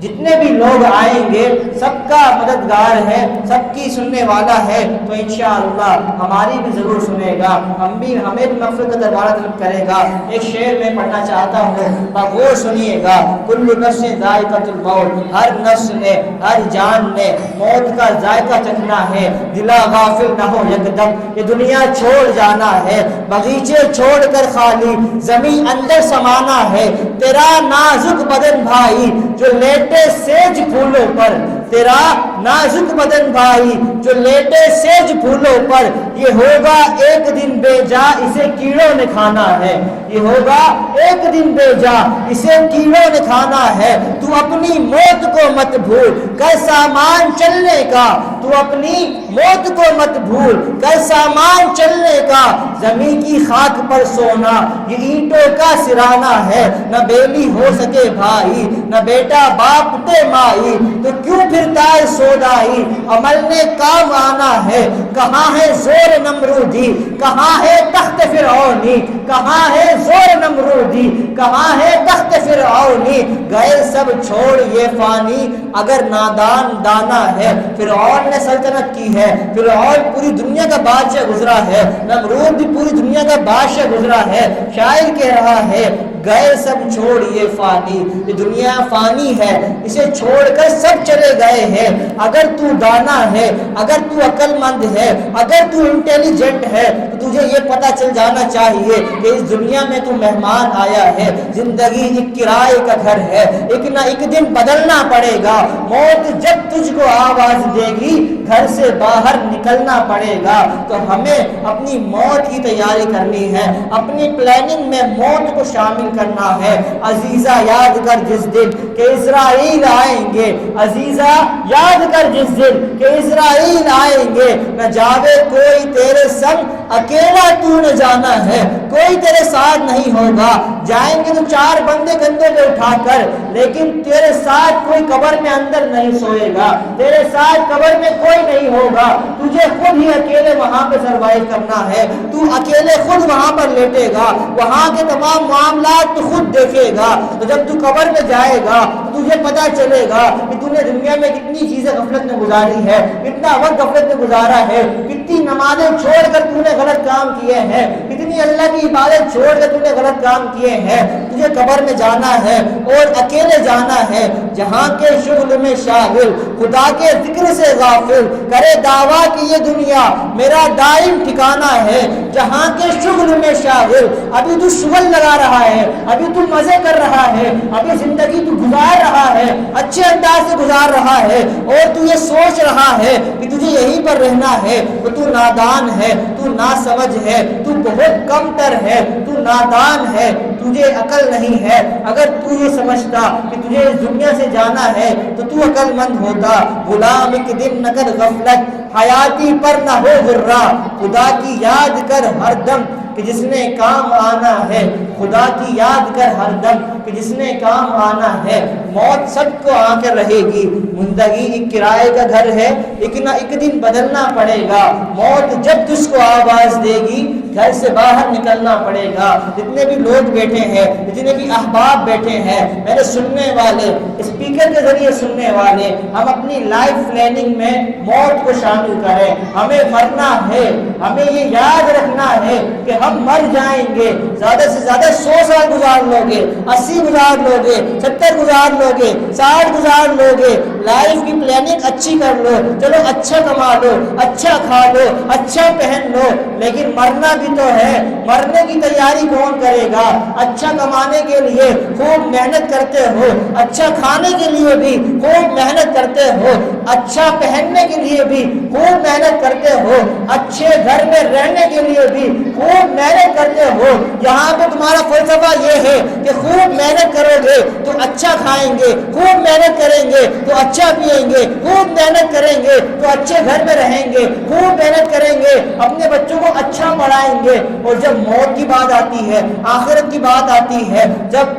جتنے بھی لوگ آئیں گے سب کا مددگار ہے، سب کی سننے والا ہے، تو انشاءاللہ ہماری بھی ضرور سنے گا، ہمیں بھی مغفرت کا دربارہ طلب کرے گا۔ ایک شعر میں پڑھنا چاہتا ہوں، غور سنیے گا۔ کل نفس ذائقۃ الموت، ہر نفس نے، ہر جان نے موت کا ذائقہ چکھنا ہے۔ دلا غافل نہ ہو یکدم، یہ دنیا چھوڑ جانا ہے، باغیچے چھوڑ کر خالی زمین اندر سمانا ہے۔ تیرا نازک بدن بھائی جو لیٹے سیج پھولوں پر، تیرا نازک بدن بھائی جو لیٹے سیج پھولوں پر، یہ ہوگا ایک دن بے جا اسے کیڑوں نے کھانا ہے، یہ ہوگا ایک دن بے جا اسے کیڑوں نے کھانا ہے۔ تو اپنی موت کو مت بھول کر سامان چلنے کا، تو اپنی موت کو مت بھول کر سامان چلنے کا۔ زمین کی خاک پر سونا یہ اینٹوں کا سرانا ہے، نہ بیلی ہو سکے بھائی نہ بیٹا باپ تے مائی، تو کیوں پھرتا ہے سودائی، عمل نے کام آنا ہے۔ کہاں ہے زور نمرودی، کہاں ہے تخت فرعونی، کہاں ہے زور نمرودی، کہاں ہے تخت فرعونی۔ گئے سب چھوڑ یہ فانی اگر نادان دانا ہے۔ فرعون نے سلطنت کی ہے، فرعون پوری دنیا کا بادشاہ گزرا ہے، نمرود بھی پوری دنیا کا بادشاہ گزرا ہے۔ شاعر کہہ رہا ہے، گئے سب چھوڑ یہ فانی، یہ دنیا فانی ہے، اسے چھوڑ کر سب چلے گئے ہیں۔ اگر تو دانا ہے، اگر تو عقل مند ہے، اگر تو انٹیلیجنٹ ہے، تو تجھے یہ پتہ چل جانا چاہیے کہ اس دنیا میں تو مہمان آیا ہے، زندگی ایک کرائے کا گھر ہے، ایک نہ ایک دن بدلنا پڑے گا۔ موت جب تجھ کو آواز دے گی گھر سے باہر نکلنا پڑے گا۔ تو ہمیں اپنی موت کی تیاری کرنی ہے، اپنی پلاننگ میں موت کو شامل کرنا ہے۔ عزیزہ یاد کر جس دن کہ اسرائیل آئیں گے، عزیزہ یاد کر جس دن کہ اسرائیل آئیں گے، نہ جاوے کوئی تیرے سنگ اکیلا تو نہ جانا ہے، کوئی تیرے ساتھ نہیں ہوگا۔ جائیں گے تو 4 بندے کندھے پہ اٹھا کر، لیکن تیرے ساتھ کوئی قبر میں اندر نہیں سوئے گا، تیرے ساتھ قبر میں کوئی نہیں ہوگا۔ تجھے خود ہی اکیلے وہاں پہ سروائیو کرنا ہے، تو اکیلے خود وہاں پر لیٹے گا، وہاں کے تمام معاملات تو خود دیکھے گا۔ تو جب تو قبر میں جائے گا تجھے پتا چلے گا کہ تو نے دنیا میں کتنی چیزیں غفلت میں گزاری ہے، کتنا وقت غفلت میں گزارا ہے، کتنی نمازیں چھوڑ کر تو نے غلط کام کیے ہیں، کتنی اللہ کی عبادت چھوڑ کر تو نے غلط کام کیے ہیں۔ تجھے قبر میں جانا ہے اور اکیلے جانا ہے، جہاں کے شغل میں شاغل خدا کے ذکر سے غافل کرے دعویٰ کہ یہ دنیا میرا دائم ٹھکانہ ہے۔ جہاں کے شغل میں شاغل، ابھی تو شغل لگا رہا ہے، ابھی تو مزے کر رہا ہے، ابھی زندگی تو گزار رہا ہے، اچھے انداز سے گزار رہا ہے، اور تو یہ سوچ رہا ہے کہ تجھے یہیں پر رہنا ہے، تو نادان ہے، تو ناسمجھ ہے، تو بہت کم تر ہے، تو نادان ہے، تجھے عقل نہیں ہے۔ اگر تو یہ سمجھتا کہ تجھے اس دنیا سے جانا ہے تو تو عقل مند ہوتا۔ غلام ایک دن نہ کر غفلت، حیاتی پر نہ ہو غرہ، خدا کی یاد کر ہر دم کہ جس نے کام آنا ہے، خدا کی یاد کر ہر دم کہ جس نے کام آنا ہے۔ موت سب کو آ کر رہے گی، زندگی ایک کرائے کا گھر ہے، ایک نہ ایک دن بدلنا پڑے گا۔ موت جب تجھ کو آواز دے گی گھر سے باہر نکلنا پڑے گا۔ جتنے بھی لوگ بیٹھے ہیں، جتنے بھی احباب بیٹھے ہیں، میرے سننے والے، اسپیکر کے ذریعے سننے والے، ہم اپنی لائف پلاننگ میں موت کو شامل کریں۔ ہمیں مرنا ہے، ہمیں یہ یاد رکھنا ہے کہ ہم مر جائیں گے۔ زیادہ سے زیادہ 100 سال گزار لو گے، 80 گزار لو گے، 70 گزار لو گے، 60 گزار لو گے۔ لائف کی پلاننگ اچھی کر لو، چلو اچھا کما لو، اچھا کھا لو، اچھا پہن لو، لیکن مرنا بھی تو ہے۔ مرنے کی تیاری کون کرے گا؟ اچھا کمانے کے لیے خوب محنت کرتے ہو، اچھا کھانے کے لیے بھی خوب محنت کرتے ہو، اچھا پہننے کے لیے بھی خوب محنت کرتے ہو، اچھے گھر میں رہنے کے لیے بھی خوب جب محنت کرتے ہو، یہاں پہ تمہارا فلسفہ یہ ہے کہ خوب محنت کرو گے تو اچھا کھائیں گے، خوب محنت کریں گے تو اچھا پیئیں گے، خوب محنت کریں گے تو اچھے گھر میں رہیں گے، خوب محنت کریں گے اپنے بچوں کو اچھا پڑھائیں گے. اور جب موت کی بات آتی ہے، آخرت کی بات آتی ہے، جب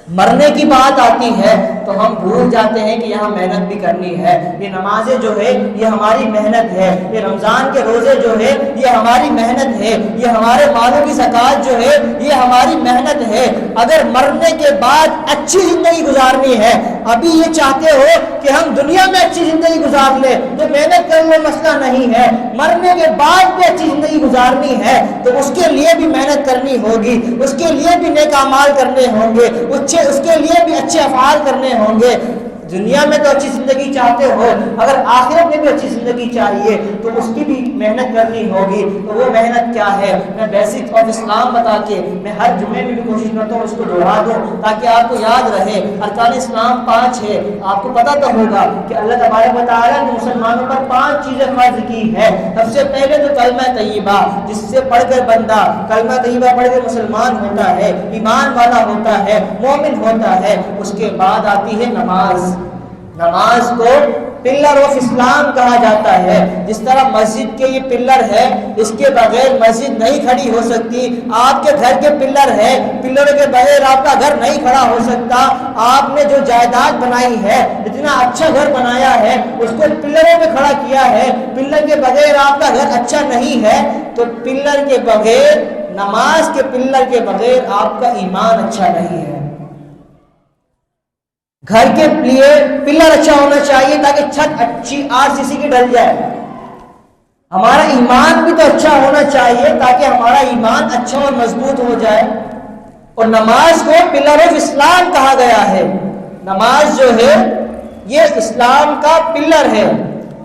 مرنے کی بات آتی ہے تو ہم بھول جاتے ہیں کہ یہاں محنت بھی کرنی ہے. یہ نمازیں جو ہے یہ ہماری محنت ہے، یہ رمضان کے روزے جو ہے یہ ہماری محنت ہے، یہ ہمارے مالوں کی زکوٰۃ جو ہے یہ ہماری محنت ہے. اگر مرنے کے بعد اچھی زندگی گزارنی ہے، ابھی یہ چاہتے ہو کہ ہم دنیا میں اچھی زندگی گزار لیں تو محنت کر لو، مسئلہ نہیں ہے. مرنے کے بعد بھی اچھی زندگی گزارنی ہے تو اس کے لیے بھی محنت کرنی ہوگی، اس کے لیے بھی نیک اعمال کرنے ہوں گے، اس کے لیے بھی اچھے افعال کرنے ہوں گے. دنیا میں تو اچھی زندگی چاہتے ہو، اگر آخرت میں بھی اچھی زندگی چاہیے تو اس کی بھی محنت کرنی ہوگی. تو وہ محنت کیا ہے؟ میں بیسک آف اسلام بتا کے میں ہر جمعے میں بھی کوشش کرتا ہوں اس کو دوہرا دوں تاکہ آپ کو یاد رہے. ارکان اسلام 5 ہے. آپ کو پتہ تو ہوگا کہ اللہ تبارک و تعالیٰ نے مسلمانوں پر 5 چیزیں فرض کی ہے. سب سے پہلے تو کلمہ طیبہ، جس سے پڑھ کر بندہ کلمہ طیبہ پڑھ کر مسلمان ہوتا ہے، ایمان والا ہوتا ہے، مومن ہوتا ہے. اس کے بعد آتی ہے نماز. نماز کو پلر آف اسلام کہا جاتا ہے. جس طرح مسجد کے یہ پلر ہے، اس کے بغیر مسجد نہیں کھڑی ہو سکتی. آپ کے گھر کے پلر ہے، پلروں کے بغیر آپ کا گھر نہیں کھڑا ہو سکتا. آپ نے جو جائیداد بنائی ہے، اتنا اچھا گھر بنایا ہے، اس کو پلروں پہ کھڑا کیا ہے. پلر کے بغیر آپ کا گھر اچھا نہیں ہے. تو پلر کے بغیر، نماز کے پلر کے بغیر آپ کا ایمان اچھا نہیں ہے. گھر کے لیے پلر اچھا ہونا چاہیے تاکہ چھت اچھی RCC کی ڈل جائے. ہمارا ایمان بھی تو اچھا ہونا چاہیے تاکہ ہمارا ایمان اچھا اور مضبوط ہو جائے. اور نماز کو پلر آف اسلام کہا گیا ہے. نماز جو ہے یہ اسلام کا پلر ہے.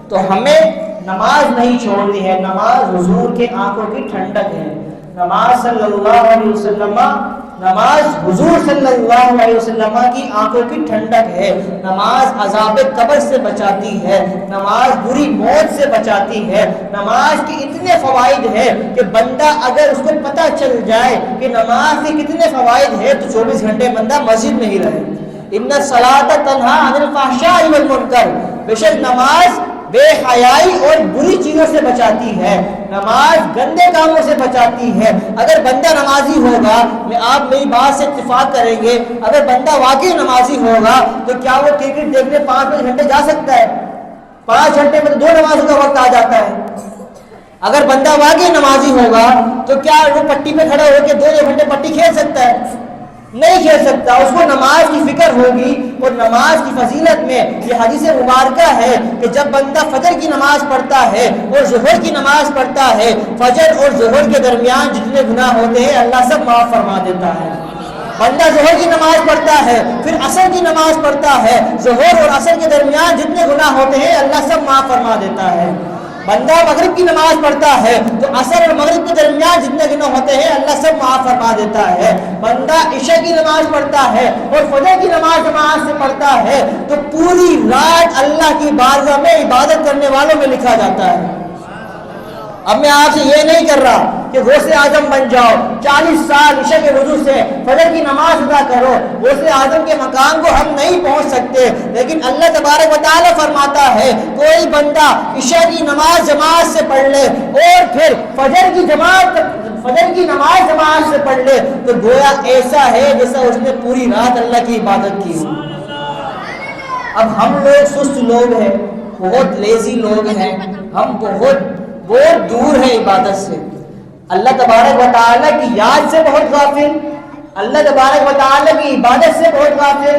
تو ہمیں نماز نہیں چھوڑنی ہے. نماز حضور کے آنکھوں کی ٹھنڈک ہے. نماز صلی اللہ علیہ وسلم، نماز حضور صلی اللہ علیہ وسلم کی آنکھوں کی ٹھنڈک ہے. نماز عذاب قبر سے بچاتی ہے، نماز بری موت سے بچاتی ہے. نماز کے اتنے فوائد ہیں کہ بندہ اگر اس کو پتہ چل جائے کہ نماز کے کتنے فوائد ہیں تو 24 گھنٹے بندہ مسجد میں ہی رہے. ان الصلاۃ تنہی عن الفحشاء والمنکر، بے شک نماز بے حیائی اور بری چیزوں سے بچاتی ہے. نماز گندے کاموں سے بچاتی ہے. اگر بندہ نمازی ہوگا، آپ میری بات سے اتفاق کریں گے، اگر بندہ واقعی نمازی ہوگا تو کیا وہ کرکٹ دیکھنے 5 گھنٹے جا سکتا ہے؟ 5 گھنٹے میں تو 2 نمازوں کا وقت آ جاتا ہے. اگر بندہ واقعی نمازی ہوگا تو کیا وہ پٹی پہ کھڑا ہو کے 2 گھنٹے پٹی کھیل سکتا ہے؟ نہیں کھیل سکتا. اس کو نماز کی فکر ہوگی. اور نماز کی فضیلت میں یہ حدیث مبارکہ ہے کہ جب بندہ فجر کی نماز پڑھتا ہے اور ظہر کی نماز پڑھتا ہے، فجر اور ظہر کے درمیان جتنے گناہ ہوتے ہیں اللہ سب معاف فرما دیتا ہے. بندہ ظہر کی نماز پڑھتا ہے، پھر عصر کی نماز پڑھتا ہے، ظہر اور عصر کے درمیان جتنے گناہ ہوتے ہیں اللہ سب معاف فرما دیتا ہے. بندہ مغرب کی نماز پڑھتا ہے تو عصر اور مغرب کے درمیان جتنے گناہ ہوتے ہیں اللہ سب معاف فرما دیتا ہے. بندہ عشاء کی نماز پڑھتا ہے اور فجر کی نماز جماعت سے پڑھتا ہے تو پوری رات اللہ کی بارگاہ میں عبادت کرنے والوں میں لکھا جاتا ہے. اب میں آپ سے یہ نہیں کر رہا کہ غوث اعظم بن جاؤ، 40 سال عشاء کے وضو سے فجر کی نماز ادا کرو. غوث اعظم کے مقام کو ہم نہیں پہنچ سکتے، لیکن اللہ تبارک و تعالیٰ فرماتا ہے کوئی بندہ عشاء کی نماز جماعت سے پڑھ لے اور پھر فجر کی نماز جماعت سے پڑھ لے تو گویا ایسا ہے جیسا اس نے پوری رات اللہ کی عبادت کی. اب ہم لوگ سست لوگ ہیں، بہت لیزی لوگ ہیں، ہم بہت دور ہے عبادت سے. اللہ تبارک و تعالیٰ کی یاد سے بہت غافل، اللہ تبارک و تعالیٰ کی عبادت سے بہت غافل،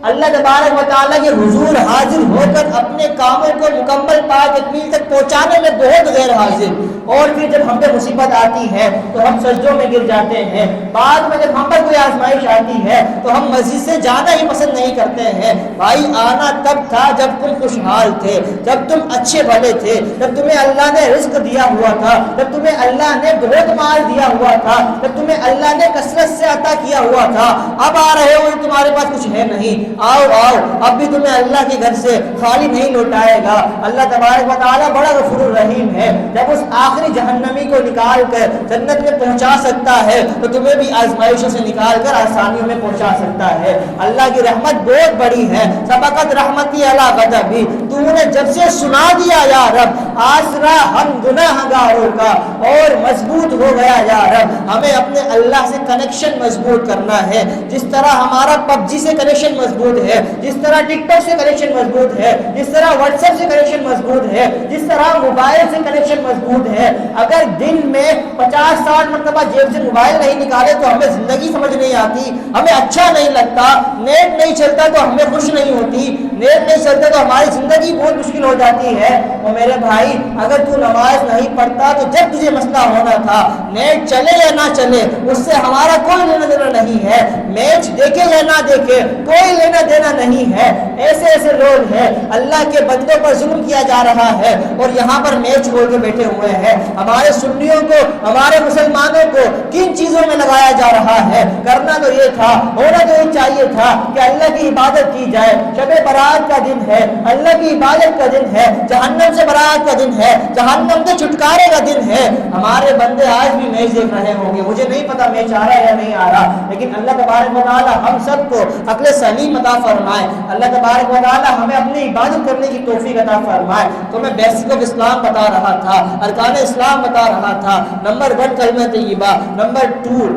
اللہ تبارک و تعالیٰ کے حضور حاضر ہو کر اپنے کاموں کو مکمل تکمیل تک پہنچانے میں بہت غیر حاضر. اور پھر جب ہم پہ مصیبت آتی ہے تو ہم سجدوں میں گر جاتے ہیں. بعد میں جب ہم پر کوئی آزمائش آتی ہے تو ہم مسجد سے جانا ہی پسند نہیں کرتے ہیں. بھائی آنا تب تھا جب تم خوشحال تھے، جب تم اچھے بھلے تھے، جب تمہیں اللہ نے رزق دیا ہوا تھا، جب تمہیں اللہ نے بہت مال دیا ہوا تھا، جب تمہیں اللہ نے کثرت سے عطا کیا ہوا تھا. اب آ رہے ہو تمہارے پاس کچھ ہے نہیں. آؤ آؤ، اب بھی تمہیں اللہ کے گھر سے خالی نہیں لوٹائے گا۔ اللہ تبارک و تعالیٰ بڑا غفور الرحیم ہے، جب اس آخری جہنمی کو نکال کر جنت میں پہنچا سکتا ہے تو تمہیں بھی آزمائشوں سے نکال کر آسانیوں میں پہنچا سکتا ہے۔ اللہ کی رحمت بہت بڑی ہے، سبقت رحمتی علی غضبی، تو نے جب سے سنا دیا یا رب آسرا ہم گناہ گاروں کا اور مضبوط ہو گیا یا رب۔ ہمیں اپنے اللہ سے کنیکشن مضبوط کرنا ہے، جس طرح ہمارا پب جی سے کنیکشن مضبوط ہے، جس طرح ٹک ٹاک سے کنیکشن مضبوط ہے، جس طرح واٹس ایپ سے کنیکشن مضبوط ہے، جس طرح موبائل سے کنیکشن مضبوط ہے۔ اگر دن میں 50-60 مرتبہ جیب سے موبائل نہیں نکالے تو ہمیں زندگی سمجھ نہیں آتی، ہمیں اچھا نہیں لگتا، نیٹ نہیں چلتا تو ہمیں خوش نہیں ہوتی، نیٹ نہیں چلتا تو ہماری زندگی بہت مشکل ہو جاتی ہے۔ اور میرے بھائی اگر تو نماز نہیں پڑھتا تو جب تجھے مسئلہ ہونا تھا نیٹ چلے یا نہ چلے اس سے ہمارا کوئی لینا دینا نہیں ہے، میچ دیکھے یا نہ دیکھے کوئی لینا دینا نہیں ہے۔ ایسے ایسے لوگ ہیں اللہ کے بندوں پر ظلم کیا جا رہا ہے اور یہاں پر میچ کھول کے بیٹھے ہوئے ہیں۔ ہمارے سنیوں کو، ہمارے مسلمانوں کو کن چیزوں میں لگایا جا رہا ہے؟ کرنا تو یہ تھا، ہونا تو یہ چاہیے تھا کہ اللہ کی عبادت کی جائے۔ شب برات کا دن ہے، اللہ کی عبادت کا دن ہے، جہنم سے برات کا دن ہے، جہنم سے چھٹکارے کا دن ہے۔ ہمارے بندے آج بھی میچ دیکھ رہے ہوں گے، مجھے نہیں پتا میچ آ رہا ہے یا نہیں آ رہا، لیکن اللہ تبارک و تعالی ہم سب کو عقل سلیم عطا فرمائے۔ اللہ تبارک و تعالی ہمیں اپنی عبادت کرنے کی توفیق عطا فرمائے۔ تو میں بیسک آف اسلام بتا رہا تھا، ارکان اسلام بتا رہا تھا۔ نمبر 1 کلمہ طیبہ، نمبر 2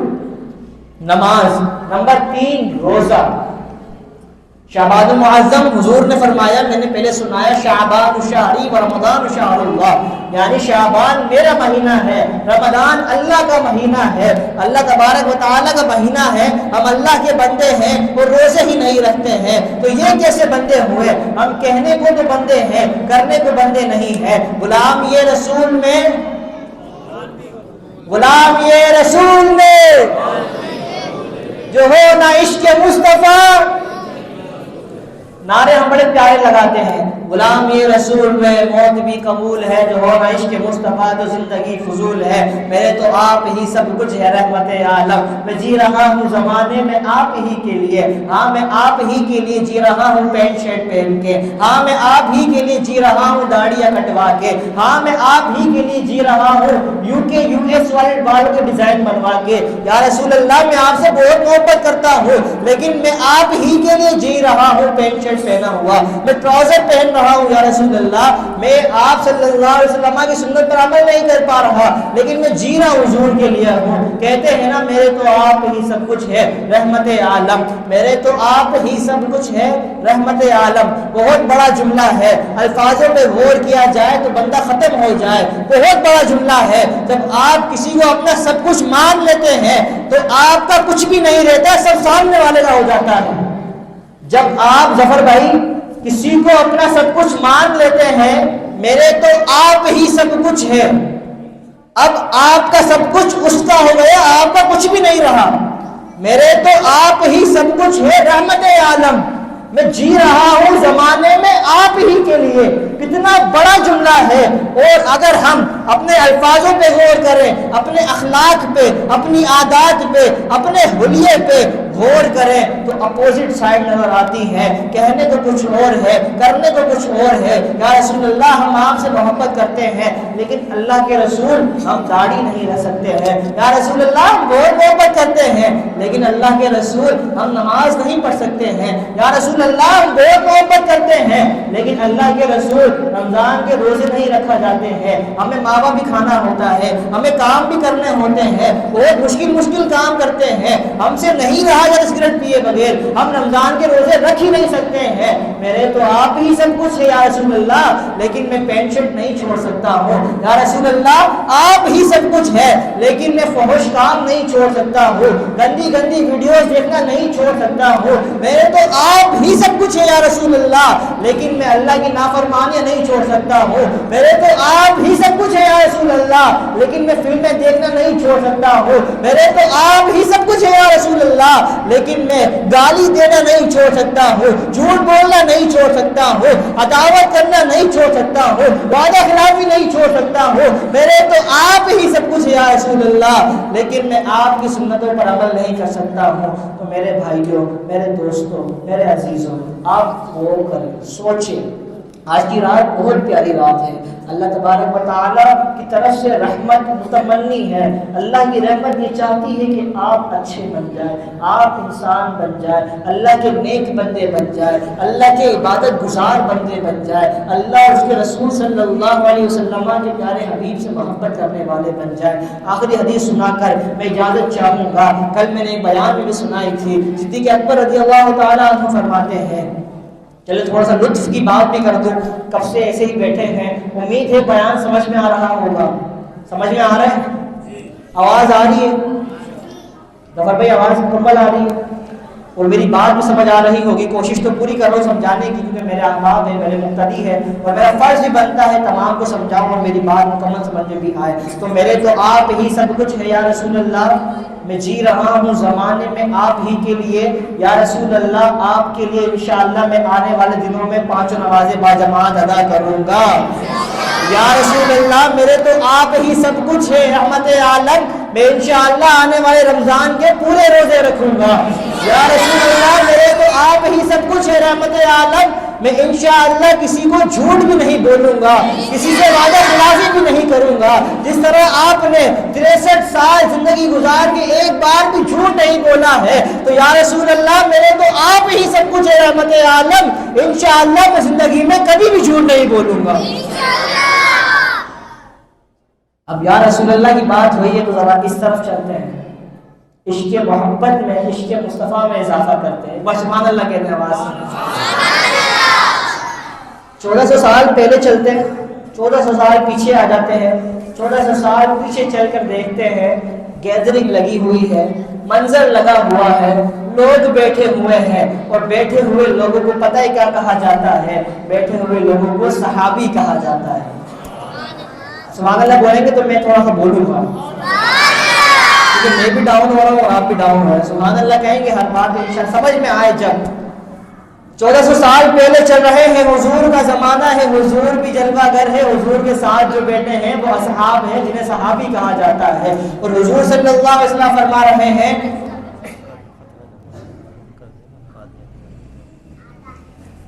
نماز، نمبر 3 روزہ۔ شعبان المعظم حضور نے فرمایا، میں نے پہلے سنایا، شعبان شہری و رمضان شہر اللہ، یعنی شعبان میرا مہینہ ہے، رمضان اللہ کا مہینہ ہے، اللہ تبارک و تعالیٰ کا مہینہ ہے، ہم اللہ کے بندے ہیں اور روزے ہی نہیں رکھتے ہیں تو یہ کیسے بندے ہوئے؟ ہم کہنے کو تو بندے ہیں، کرنے کو بندے نہیں ہیں۔ غلام یہ رسول میں، غلام یہ رسول میں جو ہو نہ عشق مصطفیٰ، نعرے ہم بڑے پیارے لگاتے ہیں، غلام یہ رسول میں موت بھی قبول ہے، جو ہو نہ عشق مصطفیٰ تو زندگی فضول ہے۔ میرے تو آپ ہی سب کچھ ہے رحمت عالم، میں جی رہا ہوں زمانے میں آپ ہی کے لیے، ہاں میں آپ ہی کے لیے جی رہا ہوں پینٹ شرٹ پہن کے، ہاں میں آپ ہی کے لیے جی رہا ہوں داڑیاں کٹوا کے، ہاں میں آپ ہی کے لیے جی رہا ہوں US والے بالوں کے ڈیزائن بنوا کے۔ یا رسول اللہ میں آپ سے بہت محبت کرتا ہوں لیکن میں آپ ہی کے لیے جی رہا ہوں پینٹ شرٹ پہنا ہوا، میں ٹراؤزر پہن رہا ہوں یا رسول اللہ، میں آپ صلی اللہ علیہ وسلم کی سنت پر عمل نہیں کر پا رہا لیکن میں جی رہا ہوں حضور کے لیے ہوں۔ کہتے ہیں نا میرے تو آپ ہی سب کچھ ہے رحمت عالم، میرے تو آپ ہی سب کچھ ہے رحمت عالم، بہت بڑا جملہ ہے، الفاظوں پہ غور کیا جائے تو بندہ ختم ہو جائے، بہت بڑا جملہ ہے۔ جب آپ کسی کو اپنا سب کچھ مان لیتے ہیں تو آپ کا کچھ بھی نہیں رہتا، سب سامنے والے کا ہو جاتا ہے۔ جب آپ ظفر بھائی کسی کو اپنا سب کچھ مان لیتے ہیں، میرے تو آپ ہی سب کچھ ہے، اب آپ کا سب کچھ اس کا ہو گیا، آپ کا کچھ بھی نہیں رہا، میرے تو آپ ہی سب کچھ ہے رحمت عالم، میں جی رہا ہوں زمانے میں آپ ہی کے لیے۔ کتنا بڑا جملہ ہے، اور اگر ہم اپنے الفاظوں پہ غور کریں، اپنے اخلاق پہ، اپنی عادات پہ، اپنے حلیے پہ غور کریں تو اپوزٹ سائڈ نظر آتی ہے، کہنے کو کچھ اور ہے، کرنے کو کچھ اور ہے۔ یا رسول اللہ ہم آپ سے محبت کرتے ہیں لیکن اللہ کے رسول ہم داڑھی نہیں رکھ سکتے ہیں، یا رسول اللہ ہم بہت محبت کرتے ہیں لیکن اللہ کے رسول ہم نماز نہیں پڑھ سکتے ہیں، یا رسول اللہ ہم بہت محبت کرتے ہیں لیکن اللہ کے رسول رمضان کے روزے نہیں رکھا جاتے ہیں، ہمیں ماوا بھی کھانا ہوتا ہے، ہمیں کام بھی کرنے ہوتے ہیں، بہت مشکل کام کرتے ہیں، ہم سے نہیں رہا جاتا سگریٹ پیے بغیر، ہم رمضان کے روزے رکھ ہی نہیں سکتے ہیں۔ میرے تو آپ ہی سب کچھ ہے یا رسول اللہ، لیکن میں پینٹ شرٹ نہیں چھوڑ سکتا ہوں، یا رسول اللہ آپ ہی سب کچھ ہے لیکن میں فحش کام نہیں چھوڑ سکتا ہوں، گندی ویڈیوز دیکھنا نہیں چھوڑ سکتا ہوں، میرے تو آپ ہی سب کچھ ہے یا رسول اللہ، لیکن میں اللہ کی نافرمانیاں نہیں چھوڑ سکتا ہوں، میرے تو آپ ہی سب کچھ ہے یا رسول اللہ، لیکن میں فلمیں دیکھنا نہیں چھوڑ سکتا ہوں، میرے تو آپ ہی سب کچھ ہے یا رسول اللہ، لیکن میں گالی دینا نہیں چھوڑ سکتا ہوں، جھوٹ بولنا نہیں چھوڑ سکتا ہوں، عداوت کرنا نہیں چھوڑ سکتا ہوں، وعدہ خلافی نہیں چھوڑ سکتا ہوں، میرے تو آپ ہی سب کچھ ہے یا رسول اللہ، لیکن میں آپ کی سنتوں پر عمل نہیں کر سکتا ہوں۔ تو میرے بھائیوں، میرے دوستوں، میرے عزیزوں، آپ غور کریں، سوچیں، آج کی رات بہت پیاری رات ہے، اللہ تبارک و تعالیٰ کی طرف سے رحمت متمنی ہے، اللہ کی رحمت یہ چاہتی ہے کہ آپ اچھے بن جائیں، آپ انسان بن جائیں، اللہ کے نیک بندے بن جائیں، اللہ کے عبادت گزار بندے بن جائیں، اللہ اور اس کے رسول صلی اللہ علیہ وسلم کے پیارے حبیب سے محبت کرنے والے بن جائیں۔ آخری حدیث سنا کر میں اجازت چاہوں گا، کل میں نے ایک بیان میں بھی سنائی تھی، صدیق اکبر رضی اللہ تعالیٰ عنہ فرماتے ہیں، چلے تھوڑا سا لطف کی بات بھی کر دوں، کب سے ایسے ہی بیٹھے ہیں، امید ہے بیان سمجھ میں آ رہا ہوگا، سمجھ میں آ رہا ہے، آواز آ رہی ہے، ظفر بھائی آواز مکمل آ رہی ہے اور میری بات بھی سمجھ آ رہی ہوگی، کوشش تو پوری کر رہا ہوں سمجھانے کی، کیونکہ میرے احباب ہے، میرے مقتدی ہے اور میرا فرض بھی بنتا ہے تمام کو سمجھاؤں اور میری بات مکمل سمجھ میں بھی آئے۔ تو میرے تو آپ ہی سب کچھ ہے یا رسول اللہ، میں جی رہا ہوں زمانے میں آپ ہی کے لیے یا رسول اللہ، آپ کے لیے انشاءاللہ میں آنے والے دنوں میں 5 نمازیں باجماعت ادا کروں گا یا رسول اللہ، میرے تو آپ ہی سب کچھ ہے رحمت عالم، میں انشاءاللہ آنے والے رمضان کے پورے روزے رکھوں گا یا رسول اللہ، میرے تو آپ ہی سب کچھ ہے رحمت عالم، میں انشاءاللہ کسی کو جھوٹ بھی نہیں بولوں گا، کسی سے وعدہ خلافی بھی نہیں کروں گا، جس طرح آپ نے 63 سال زندگی گزار کے ایک بار بھی جھوٹ نہیں بولا ہے، تو یا رسول اللہ میرے تو آپ ہی سب کچھ ہے رحمت عالم، انشاءاللہ میں زندگی میں کبھی بھی جھوٹ نہیں بولوں گا۔ اب یا رسول اللہ کی بات ہوئی ہے تو ذرا اس طرف چلتے ہیں، عشق محبت میں، عشق مصطفیٰ میں اضافہ کرتے ہیں، بس سبحان اللہ کہتے ہیں آواز سے۔ 1400 سال پہلے چلتے ہیں، 1400 سال پیچھے آ جاتے ہیں، 1400 سال پیچھے چل کر دیکھتے ہیں، گیدرنگ لگی ہوئی ہے، منظر لگا ہوا ہے، لوگ بیٹھے ہوئے ہیں اور بیٹھے ہوئے لوگوں کو پتہ ہے کیا کہا جاتا ہے، بیٹھے ہوئے لوگوں کو صحابی کہا جاتا ہے۔ سبحان اللہ بولیں گے تو میں تھوڑا سا بولوں گا، کیونکہ میں بھی ڈاؤن ہو رہا ہوں اور آپ بھی ڈاؤن ہو رہے ہیں، سبحان اللہ کہیں گے ہر بات انشاءاللہ سمجھ میں آئے۔ جب 1400 سال پہلے چل رہے ہیں، حضور کا زمانہ ہے، حضور بھی جلوہ گر ہے، حضور کے ساتھ جو بیٹھے ہیں وہ اصحاب ہیں جنہیں صحابی کہا جاتا ہے، اور حضور صلی اللہ علیہ وسلم فرما رہے ہیں،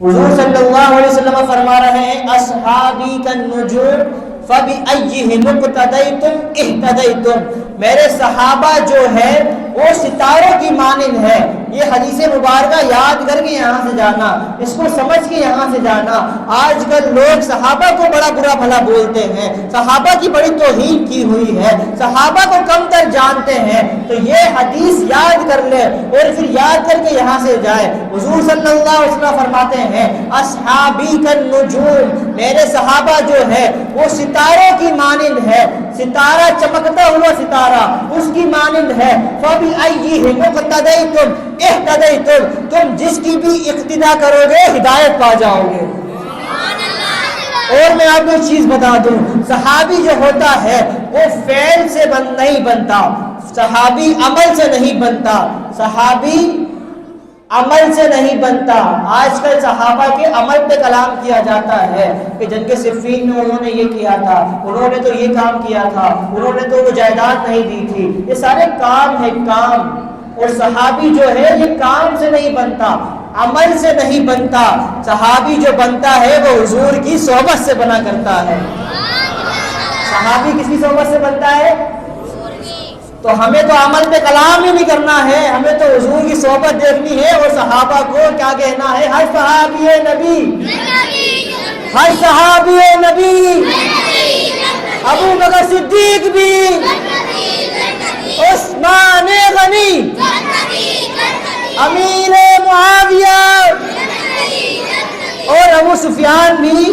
حضور صلی اللہ علیہ وسلم فرما رہے ہیں، اصحابی کالنجوم فبأیہم اقتدیتم اہتدیتم، میرے صحابہ جو ہے وہ ستاروں کی مانند ہے۔ یہ حدیث مبارکہ یاد کر کے یہاں سے جانا، اس کو سمجھ کے یہاں سے جانا۔ آج کل لوگ صحابہ کو بڑا برا بھلا بولتے ہیں، صحابہ کی بڑی توہین کی ہوئی ہے، صحابہ کو کم تر جانتے ہیں، تو یہ حدیث یاد کر لے اور پھر یاد کر کے یہاں سے جائے۔ حضور صلی اللہ علیہ وسلم فرماتے ہیں، اصحابی کالنجوم، میرے صحابہ جو ہے وہ ستاروں کی مانند ہے، ستارہ چمکتا ہوا ستارہ اس کی مانند ہے۔ فبأیہم اقتدیتم اہتدیتم، تم جس کی بھی اقتدا کرو گے ہدایت پا جاؤ گے۔ اور میں آپ کو ایک چیز بتا دوں، صحابی جو ہوتا ہے وہ فعل سے نہیں بنتا، صحابی عمل سے نہیں بنتا، صحابی عمل سے نہیں بنتا۔ آج کل صحابہ کے عمل پہ کلام کیا جاتا ہے کہ جنگ صفین میں انہوں نے یہ کیا تھا، انہوں نے تو یہ کام کیا تھا، انہوں نے تو وہ جائیداد نہیں دی تھی، یہ سارے کام ہے کام، اور صحابی جو ہے یہ کام سے نہیں بنتا، عمل سے نہیں بنتا، صحابی جو بنتا ہے وہ حضور کی صحبت سے بنا کرتا ہے۔ صحابی کس کی صحبت سے بنتا ہے؟ تو ہمیں تو عمل پہ کلام ہی نہیں کرنا ہے، ہمیں تو حضور کی صحبت دیکھنی ہے، اور صحابہ کو کیا کہنا ہے؟ ہر صحابی نبی، ہر صحابی نبی، ابو بکر صدیق بھی، عثمان غنی، امیر معاویہ اور ابو سفیان بھی،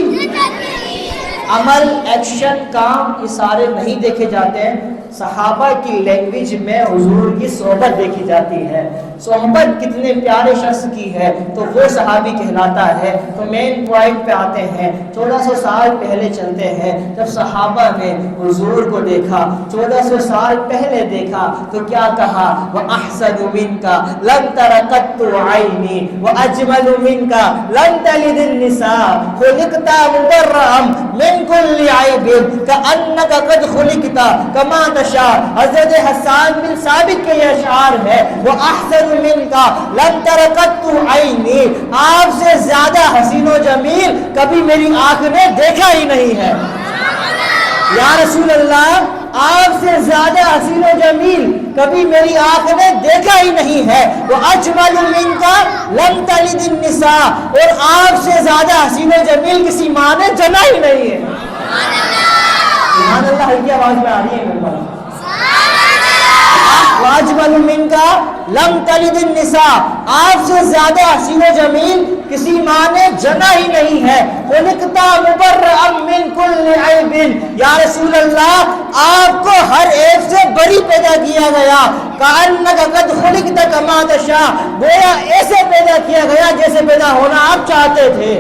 عمل، ایکشن، کام یہ سارے نہیں دیکھے جاتے ہیں، صحابہ کی لینگویج میں حضور کی صحبت دیکھی جاتی ہے، صحبت کتنے پیارے شخص کی ہے تو وہ صحابی کہلاتا ہے۔ تو مین پوائنٹ پہ آتے ہیں، 1400 سال پہلے چلتے ہیں، جب صحابہ نے حضور کو دیکھا، 1400 سال پہلے دیکھا تو کیا کہا؟ وَأَحْسَنُ مِنْكَ لَمْ تَرَ قَطُّ عَيْنِي وَأَجْمَلُ مِنْكَ لَمْ تَلِدِ النِّسَاءُ خُلِقْتَ مُبَرَّأً مِنْ كُلِّ عَيْبٍ كَأَنَّكَ قَدْ خُلِقْتَ كَمَا تَشَاءُ۔ حضرت حسان بن ثابت کے یہ اشعار ہے، وَأَحْسَنُ مِنْكَ لَمْ تَرَ قَطُّ عَيْنِي، آپ سے زیادہ حسین و جمیل کبھی میری آنکھ نے دیکھا ہی نہیں ہے۔ یا رسول اللہ، آپ سے زیادہ حسین و جمیل کبھی میری آنکھ نے دیکھا ہی نہیں ہے۔ وَأَجْمَلُ مِنْكَ لَمْ تَلِدِ النِّسَاءُ، اور آپ سے زیادہ حسین و جمیل کسی ماں نے جنا ہی نہیں ہے۔ سبحان اللہ، ہلکی آواز میں آ رہی ہے میرے پاس۔ وَأَجْمَلُ مِنْكَ لَمْ تَلِدِ النِّسَاءُ، آپ سے زیادہ حسین و جمیل کسی ماں نے جنا ہی نہیں ہے۔ خُلِقْتَ مُبَرَّأً مِنْ كُلِّ عَيْبٍ، یا رسول اللہ آپ کو ہر ایپ سے بری پیدا کیا گیا۔ كَأَنَّكَ قَدْ خُلِقْتَ كَمَا تَشَاءُ، گویا ایسے پیدا کیا گیا جیسے پیدا ہونا آپ چاہتے تھے۔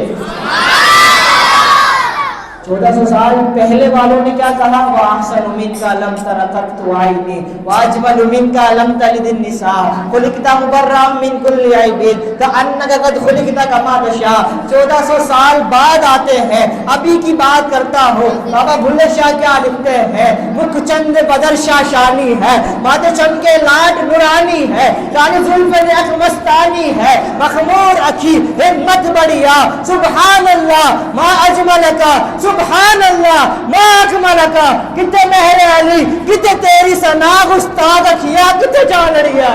1400 سال پہلے والوں نے کیا کہا؟ وَأَحْسَنُ مِنْكَ لَمْ تَرَ قَطُّ عَيْنِي وَأَجْمَلُ مِنْكَ لَمْ تَلِدِ النِّسَاءُ خُلِقْتَ مُبَرَّأً مِنْ كُلِّ عَيْبٍ كَأَنَّكَ قَدْ خُلِقْتَ كَمَا تَشَاءُ۔ 1400 سال بعد آتے ہیں، ابھی کی بات کرتا ہوں، بابا بھلے شاہ کیا لکھتے ہیں؟ مکھ چند بدر شاہ شانی ہے، ماتھے چمکے لاٹ نورانی ہے، کالی زلف اخ مستانی ہے، مخمور اکھی ہمت بڑھیا، سبحان اللہ ما اجملکا، سبحان اللہ ما اکملکا، کتے مہر علی، کتے تیری ثنا گستاخ کیا، کتے جان لڑیا۔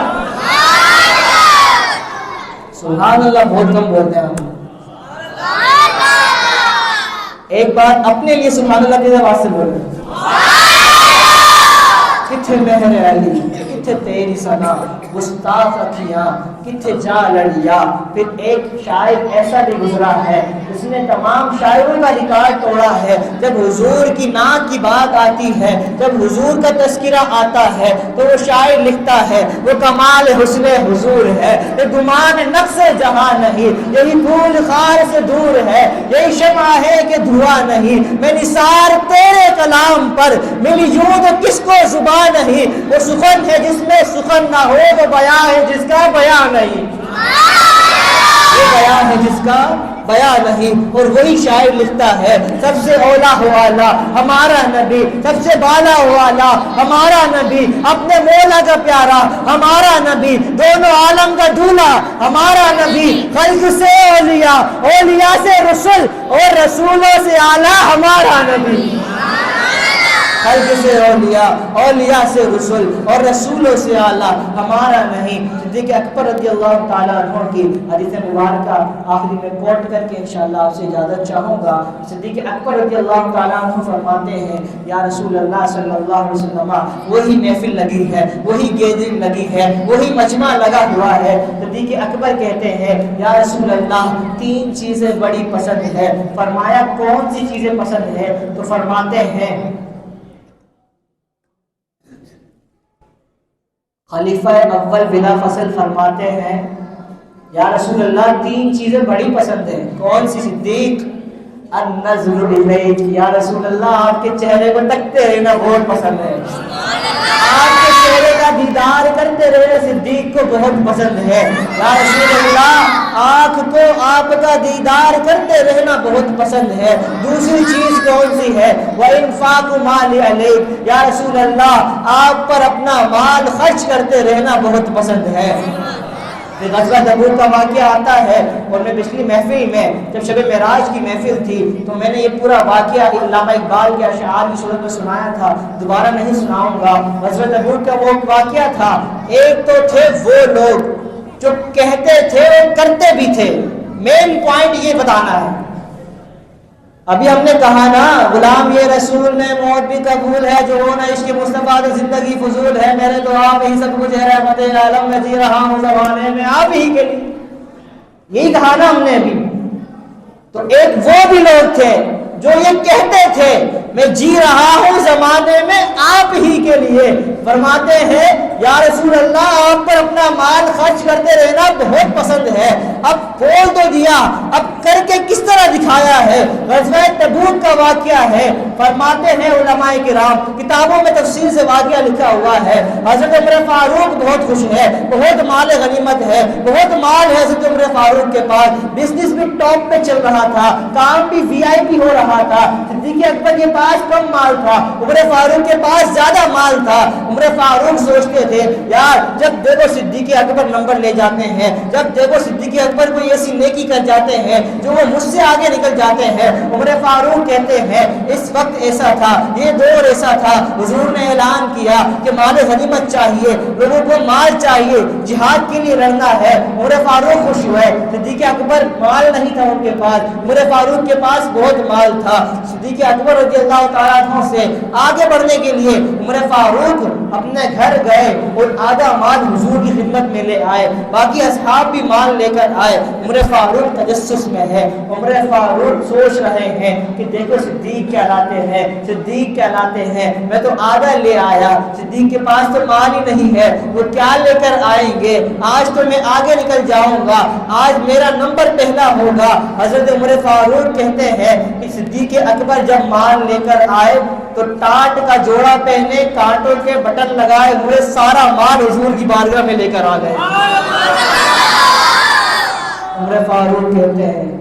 سبحان اللہ بہت کم بولتے ہیں ہم۔ ایک بار اپنے لیے سبحان اللہ کی آواز سے بولیں، کتھے مہر علی، کتھے تیری ثنا گستاخ اکھیاں، کتھے جا لڑیا۔ پھر ایک شاعر ایسا بھی گزرا ہے جس نے تمام شاعروں کا ریکارڈ توڑا ہے، جب حضور کی نعت کی بات آتی ہے، جب حضور کا تذکرہ آتا ہے تو وہ شاعر لکھتا ہے، وہ کمال حسن حضور ہے، یہ گمان نقص جہاں نہیں، یہی پھول خار سے دور ہے، یہی شمع ہے کہ دھواں نہیں، میں نثار تیرے کلام پر، میری یوں کس کو زبان نہیں، وہ سخن ہے جس میں سخن نہ ہو، وہ بیان ہے جس کا بیان نہیں، وہ بیان ہے جس کا بیان نہیں۔ اور وہی شاعر لکھتا ہے، سب سے اولا ہو اعلیٰ ہمارا نبی، سب سے بالا ہو اعلیٰ ہمارا نبی، اپنے مولا کا پیارا ہمارا نبی، دونوں عالم کا دولہا ہمارا نبی، خلق سے اولیاء، اولیاء سے رسول، اور رسولوں سے اعلیٰ ہمارا نبی۔ خلق سے اولیاء، اولیاء سے رسول، اور رسولوں سے اعلیٰ ہمارا نہیں۔ صدیق اکبر رضی اللہ تعالیٰ عنہ کی حدیث مبارکہ آخری میں کوٹ کر کے انشاءاللہ آپ سے اجازت چاہوں گا۔ صدیق اکبر رضی اللہ تعالیٰ عنہ فرماتے ہیں، یا رسول اللہ صلی اللہ علیہ وسلم، وہی محفل لگی ہے، وہی گیدرنگ لگی ہے، وہی مجمع لگا ہوا ہے۔ صدیق اکبر کہتے ہیں، یا رسول اللہ 3 چیزیں بڑی پسند ہے۔ فرمایا کون سی چیزیں پسند ہے؟ تو فرماتے ہیں، خلیفہ اول بلا فصل فرماتے ہیں، یا رسول اللہ 3 چیزیں بڑی پسند ہیں۔ کون سی؟ صدیق، النظر الیک، یا رسول اللہ آپ کے چہرے کو تکتے رہنا بہت پسند ہے، آپ کے چہرے کا دیدار کرتے رہنا صدیق کو بہت پسند ہے۔ یا رسول اللہ آنکھ کو آپ کا دیدار کرتے رہنا بہت پسند ہے۔ دوسری چیز کون سی ہے؟ وَإِنفَاقُ مَالِ عَلَيْكَ، یا رسول اللہ آپ پر اپنا مال خرچ کرتے رہنا بہت پسند ہے۔ غزوہ تبوک کا واقعہ آتا ہے، اور میں پچھلی محفل میں جب شب معراج کی محفل تھی تو میں نے یہ پورا واقعہ علامہ اقبال کے اشعار کی صورت میں سنایا تھا، دوبارہ نہیں سناؤں گا۔ غزوہ تبوک کا وہ واقعہ تھا، ایک تو تھے وہ لوگ جو کہتے تھے اور کرتے بھی تھے۔ مین پوائنٹ یہ بتانا ہے، ابھی ہم نے کہا نا، غلام یہ رسول نے موت بھی قبول ہے، جو ہونا عشق مصطفیٰ تو زندگی فضول ہے، میرے تو آپ ہی سب کچھ ہے، رحمت العالم میں جی رہا ہوں زمانے میں آپ ہی کے لیے، یہی کہا نا ہم نے ابھی۔ تو ایک وہ بھی لوگ تھے جو یہ کہتے تھے میں جی رہا ہوں زمانے میں آپ ہی کے لیے، فرماتے ہیں یا رسول اللہ آپ پر اپنا مال خرچ کرتے رہنا بہت پسند ہے، اب بول تو دیا، اب کر کے کس طرح دکھایا ہے؟ غزوہ تبوک کا واقعہ ہے، فرماتے ہیں علماء کرام، کتابوں میں تفصیل سے واقعہ لکھا ہوا ہے، حضرت عمر فاروق بہت خوش ہے، بہت مال غنیمت ہے، بہت مال ہے حضرت عمر فاروق کے پاس، بزنس بھی ٹاپ پہ چل رہا تھا، کام بھی وی آئی پی ہو رہا تھا، صدیق اکبر کے پاس کم مال تھا، عمر فاروق کے پاس زیادہ مال تھا۔ عمر فاروق سوچتے تھے یار جب دیکھو صدیق اکبر نمبر لے جاتے ہیں، جب دیکھو صدیق اکبر کوئی ایسی نیکی کر جاتے ہیں جو وہ مجھ سے آگے نکل جاتے ہیں۔ عمر فاروق کہتے ہیں اس وقت ایسا تھا، یہ دور ایسا تھا، حضور نے اعلان کیا کہ مال غنیمت چاہیے، لوگوں کو مال چاہیے، جہاد کے لیے لڑنا ہے۔ عمر فاروق خوش ہوئے، صدیق اکبر مال نہیں تھا ان کے پاس، عمر فاروق کے پاس بہت مال تھا۔ صدیق اکبر رضی اللہ تعالیٰ عنہ سے آگے بڑھنے کے لیے عمر فاروق اپنے گھر گئے اور آدھا مال حضور کی خدمت میں لے آئے، باقی اصحاب بھی مال لے کر آئے۔ عمر فاروق تجسس میں ہے، عمر فاروق سوچ رہے ہیں کہ دیکھو صدیق کہلاتے ہیں، صدیق کہلاتے ہیں، میں تو آدھا لے آیا، صدیق کے پاس تو مال ہی نہیں ہے، وہ کیا لے کر آئیں گے؟ آج تو میں آگے نکل جاؤں گا، آج میرا نمبر پہلا ہوگا۔ حضرت عمر فاروق کہتے ہیں کہ صدیق اکبر جب مال لے کر آئے تو ٹاٹ کا جوڑا پہنے، کانٹوں کے بٹن لگائے ہوئے سارا مال حضور کی بارگاہ میں لے کر آ گئے۔ عمر فاروق کہتے ہیں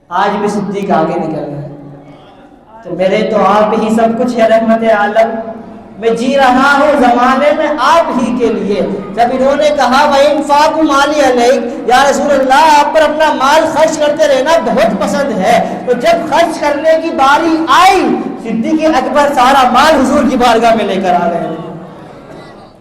آج بھی صدیق آگے نکل گئے، تو میرے تو آپ ہی سب کچھ ہے رحمت عالم، میں جی رہا ہوں زمانے میں آپ ہی کے لیے۔ جب انہوں نے کہا وَإِنفَاقُ مَالِي عَلَيْكَ، یا رسول اللہ آپ پر اپنا مال خرچ کرتے رہنا بہت پسند ہے، تو جب خرچ کرنے کی باری آئی صدیق اکبر سارا مال حضور کی بارگاہ میں لے کر آ گئے۔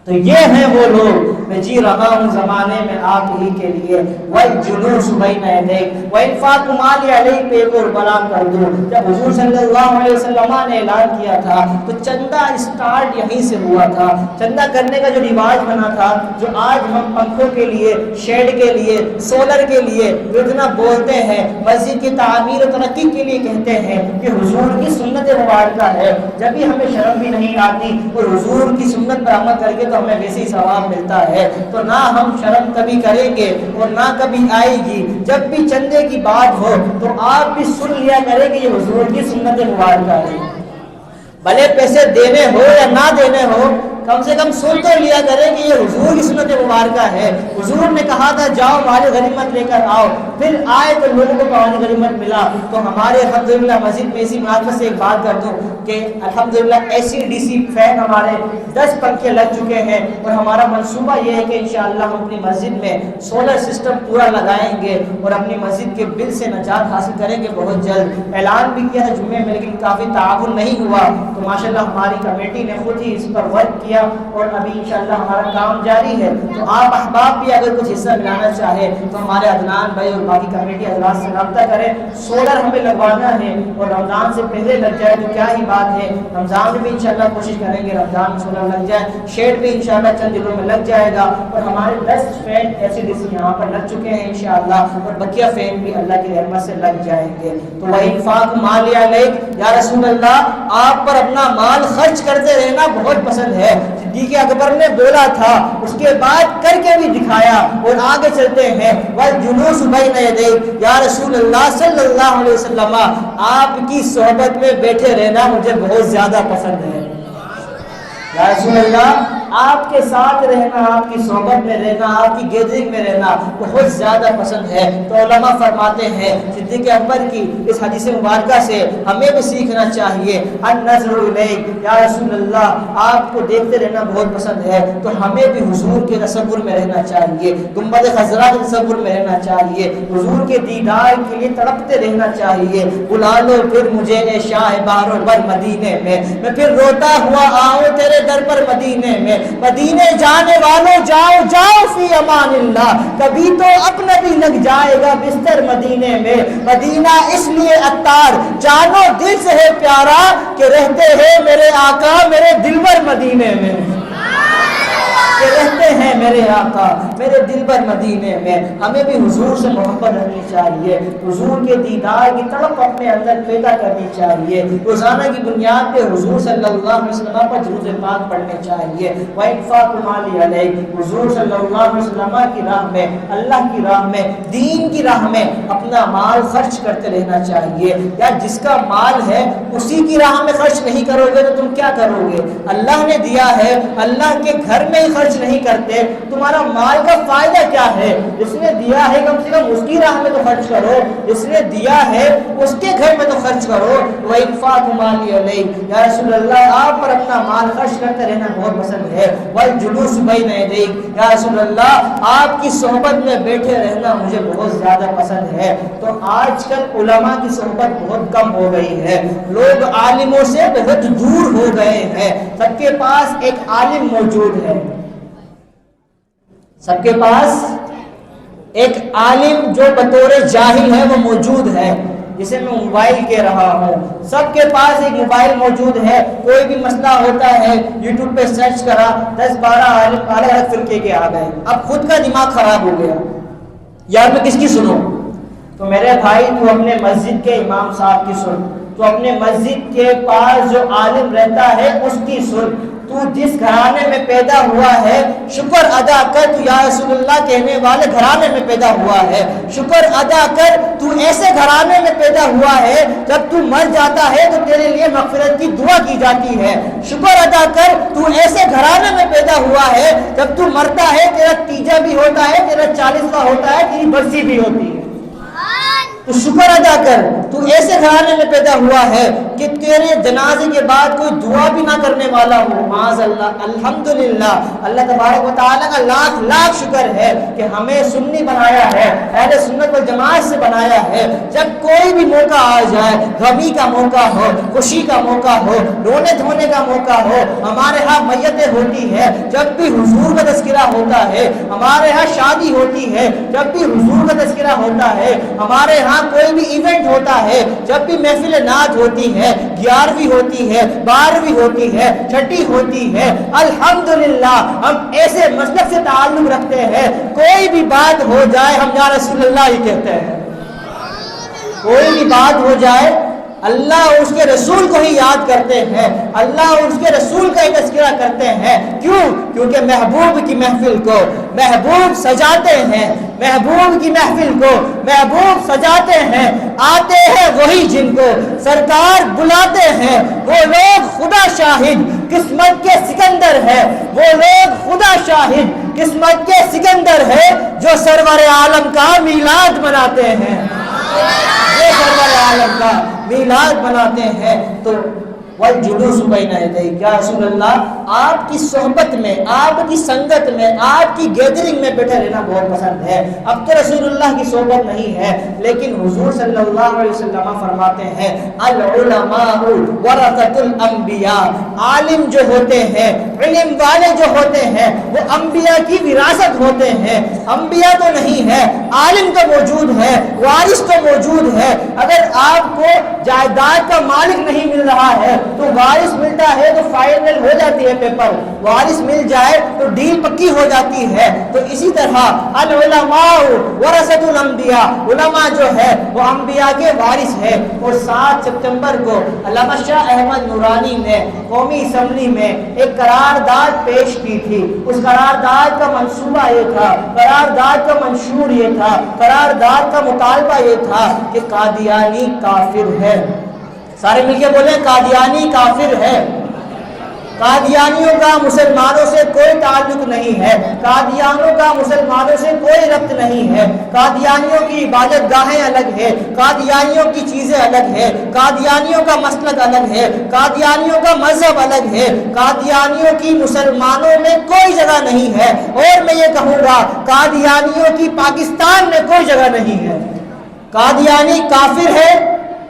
تو یہ ہیں وہ لوگ، میں جی رہا ہوں زمانے میں آپ ہی کے لیے۔ وَالْجُلُوسُ بَيْنَ يَدَيْكَ وَإِنفَاقُ مَالِي عَلَيْكَ پہ ایک اور بیان کر دوں، جب حضور صلی اللہ علیہ وسلم نے اعلان کیا تھا تو چندہ اسٹارٹ یہیں سے ہوا تھا۔ چندہ کرنے کا جو رواج بنا تھا، جو آج ہم پنکھوں کے لیے، شیڈ کے لیے، سولر کے لیے اتنا بولتے ہیں، مسجد کی تعمیر و ترقی کے لیے کہتے ہیں کہ حضور کی سنت مبارکہ ہے، جب بھی ہمیں شرم بھی نہیں آتی اور حضور کی سنت پر عمل کر کے تو ہمیں ویسے ہی ثواب ملتا ہے، تو نہ ہم شرم کبھی کریں گے اور نہ کبھی آئے گی۔ جب بھی چندے کی بات ہو تو آپ بھی سن لیا کریں کہ یہ حضور کی سنت مبارکہ ہے، بھلے پیسے دینے ہو یا نہ دینے ہو، کم سے کم سن تو لیا کریں کہ یہ حضور کی سنت مبارکہ ہے۔ حضور نے کہا تھا جاؤ مال غنیمت لے کر آؤ، پھر آئے تو لوگوں کو مال غنیمت ملا۔ تو ہمارے الحمدللہ مسجد میں اسی مناسبت سے ایک بات کر دوں کہ الحمدللہ ایسی ڈی سی فین ہمارے 10 پنکھے لگ چکے ہیں، اور ہمارا منصوبہ یہ ہے کہ انشاءاللہ ہم اپنی مسجد میں سولر سسٹم پورا لگائیں گے اور اپنی مسجد کے بل سے نجات حاصل کریں گے بہت جلد۔ اعلان بھی کیا تھا جمعے میں، لیکن کافی تعاون نہیں ہوا، تو ماشاءاللہ ہماری کمیٹی نے خود ہی اس پر ورک کیا اور ابھی انشاءاللہ ہمارا کام جاری ہے۔ تو آپ احباب بھی اگر کچھ حصہ ملانا چاہے تو ہمارے عدنان بھائی اور باقی کمیٹی حضرات سے رابطہ کریں۔ سولر ہمیں لگوانا ہے اور رمضان سے پہلے لگ جائے تو کیا ہی بات ہے، رمضان میں بھی انشاءاللہ کوشش کریں گے رمضان میں سولر لگ جائے، شیڈ بھی انشاءاللہ چند دنوں میں لگ جائے گا، اور ہمارے 10 فین ایسے ڈیسی یہاں پر لگ چکے ہیں انشاءاللہ، اور بقیہ فین بھی اللہ کی رحمت سے لگ جائیں گے۔ تو وَإِنفَاقُ مَالِي عَلَيْكَ، یا رسول اللہ آپ پر اپنا مال خرچ کرتے رہنا بہت پسند ہے۔ صدیق اکبر نے بولا تھا، اس کے بعد کر کے بھی دکھایا، اور آگے چلتے ہیں وَالْجُلُوسُ بَيْنَ يَدَيْكَ، یا رسول اللہ صلی اللہ علیہ وسلم آپ کی صحبت میں بیٹھے رہنا مجھے بہت زیادہ پسند ہے۔ یا رسول اللہ آپ کے ساتھ رہنا، آپ کی صحبت میں رہنا، آپ کی گیدرنگ میں رہنا بہت زیادہ پسند ہے۔ تو علماء فرماتے ہیں صدیق اکبر کی اس حدیث مبارکہ سے ہمیں بھی سیکھنا چاہیے، النظر الیک، یا رسول اللہ آپ کو دیکھتے رہنا بہت پسند ہے، تو ہمیں بھی حضور کے تصور میں رہنا چاہیے، گنبد خضرا کے تصور میں رہنا چاہیے، حضور کے دیدار کے لیے تڑپتے رہنا چاہیے۔ بلا لو پھر مجھے اے شاہ بہر و بر مدینے میں پھر روتا ہوا آؤں تیرے در پر مدینے میں، مدینے جانے والوں جاؤ جاؤ فی امان اللہ، کبھی تو اپنا بھی لگ جائے گا بستر مدینے میں۔ مدینہ اس لیے عطار جانو دل سے ہے پیارا کہ رہتے ہیں میرے آقا میرے دلبر مدینے میں۔ کہ رہتے ہیں میرے آقا میرے دل بر مدینے میں. ہمیں بھی حضور سے محبت رکھنی چاہیے, حضور کے دیدار کی تڑپ اپنے اندر پیدا کرنی چاہیے, روزانہ کی بنیاد پہ حضور صلی اللہ علیہ وسلم پر درود پاک پڑھنے چاہیے. وَإِنفَاقُ مَالِ عَلَيْهِ, حضور صلی اللہ علیہ وسلم کی راہ میں, اللہ کی راہ میں, دین کی راہ میں اپنا مال خرچ کرتے رہنا چاہیے. یا جس کا مال ہے اسی کی راہ میں خرچ نہیں کرو گے تو تم کیا کرو گے؟ اللہ نے دیا ہے, اللہ کے گھر میں ہی خرچ نہیں کرتے, تمہارا مال کا فائدہ کیا ہے؟ جس نے دیا ہے کم سے کم اس کی راہ میں تو خرچ کرو, جس نے دیا ہے اس کے گھر میں تو خرچ کرو. وَإِنفَاقُ مَالِ عَلَيْهِ, یا رسول اللہ آپ پر اپنا مال خرچ کرتے رہنا بہت پسند ہے. وَالْجُلُوسُ بَيْنَ يَدَيْكَ, یا رسول اللہ آپ کی صحبت میں بیٹھے رہنا مجھے بہت زیادہ پسند ہے. تو آج کل علماء کی صحبت بہت کم ہو گئی ہے, لوگ عالموں سے بہت دور ہو گئے ہیں. سب کے پاس ایک عالم موجود ہے, سب کے پاس ایک عالم جو بطور جاہل ہے وہ موجود ہے, جسے میں موبائل کہہ رہا ہوں. سب کے پاس ایک موبائل موجود ہے, کوئی بھی مسئلہ ہوتا ہے یوٹیوب پہ سرچ کرا, 10-12 عالم الگ الگ فرقے کے آ گئے. اب خود کا دماغ خراب ہو گیا, یار میں کس کی سنوں؟ تو میرے بھائی تو اپنے مسجد کے امام صاحب کی سن, تو اپنے مسجد کے پاس جو عالم رہتا ہے اس کی سن. تو جس گھرانے میں پیدا ہوا ہے شکر ادا کر, تو یا رسول اللہ کہنے والے گھرانے میں پیدا ہوا ہے. شکر ادا کر تو ایسے گھرانے میں پیدا ہوا ہے جب تو مر جاتا ہے تو تیرے لیے مغفرت کی دعا کی جاتی ہے. شکر ادا کر تو ایسے گھرانے میں پیدا ہوا ہے جب تو مرتا ہے تیرا تیجا بھی ہوتا ہے, تیرا 40واں ہوتا ہے, تیری برسی بھی ہوتی ہے. تو شکر ادا کر تو ایسے گھرانے میں پیدا ہوا ہے کہ تیرے جنازے کے بعد کوئی دعا بھی نہ کرنے والا ہو. معاذ اللہ. الحمدللہ, اللہ تبارک و تعالیٰ کا لاکھ لاکھ شکر ہے کہ ہمیں سنی بنایا ہے, اہل سنت والجماعت سے بنایا ہے. جب کوئی بھی موقع آ جائے, غمی کا موقع ہو, خوشی کا موقع ہو, رونے دھونے کا موقع ہو, ہمارے ہاں میتیں ہوتی ہے, جب بھی حضور کا تذکرہ ہوتا ہے, ہمارے ہاں شادی ہوتی ہے, جب بھی حضور کا تذکرہ ہوتا ہے, ہمارے ہاں کوئی بھی ایونٹ ہوتا ہے, جب بھی محفل نعت ہوتی ہے, 11ویں ہوتی ہے, 12ویں ہوتی ہے, 6ٹی ہوتی ہے, الحمدللہ ہم ایسے مسلک سے تعلق رکھتے ہیں, کوئی بھی بات ہو جائے ہم یا رسول اللہ ہی کہتے ہیں. کوئی بھی بات ہو جائے اللہ اور اس کے رسول کو ہی یاد کرتے ہیں, اللہ اور اس کے رسول کا ہی تذکرہ کرتے ہیں. کیوں؟ کیونکہ محبوب کی محفل کو محبوب سجاتے ہیں, محبوب کی محفل کو محبوب سجاتے ہیں. آتے ہیں وہی جن کو سرکار بلاتے ہیں, وہ لوگ خدا شاہد قسمت کے سکندر ہے, وہ لوگ خدا شاہد قسمت کے سکندر ہے جو سرور عالم کا میلاد مناتے ہیں, جو سرور عالم کا میلاد بناتے ہیں. تو والجلوس بین یدیک, یا رسول اللہ آپ کی صحبت میں, آپ کی سنگت میں, آپ کی گیدرنگ میں بیٹھے رہنا بہت پسند ہے. اب تو رسول اللہ کی صحبت نہیں ہے, لیکن حضور صلی اللہ علیہ وسلم فرماتے ہیں العلماء ورثۃ الانبیاء, عالم جو ہوتے ہیں, علم والے جو ہوتے ہیں وہ انبیاء کی وراثت ہوتے ہیں. انبیاء تو نہیں ہے, عالم تو موجود ہے, وارث تو موجود ہے. اگر آپ کو جائیداد کا مالک نہیں مل رہا ہے تو وارث ملتا ہے تو فائنل ہو جاتی ہے پیپر, وارث مل جائے تو ڈیل پکی ہو جاتی ہے. تو اسی طرح العلماء ورثۃ الانبیاء, علماء جو ہے وہ انبیاء کے وارث ہے. اور 7 ستمبر کو علامہ شاہ احمد نورانی نے قومی اسمبلی میں ایک قرارداد پیش کی تھی. اس قرارداد کا منصوبہ یہ تھا, قرارداد کا منشور یہ تھا, قرارداد کا مطالبہ یہ تھا کہ قادیانی کافر ہے. سارے مل کے بولیں قادیانی کافر ہے. قادیانیوں کا مسلمانوں سے کوئی تعلق نہیں ہے, قادیانوں کا مسلمانوں سے کوئی ربط نہیں ہے. قادیانیوں کی عبادت گاہیں الگ ہے, قادیانیوں کی چیزیں الگ ہے, قادیانیوں کا مسلک الگ ہے, قادیانیوں کا مذہب الگ ہے, قادیانیوں کی مسلمانوں میں کوئی جگہ نہیں ہے. اور میں یہ کہوں گا قادیانیوں کی پاکستان میں کوئی جگہ نہیں ہے. قادیانی کافر ہے,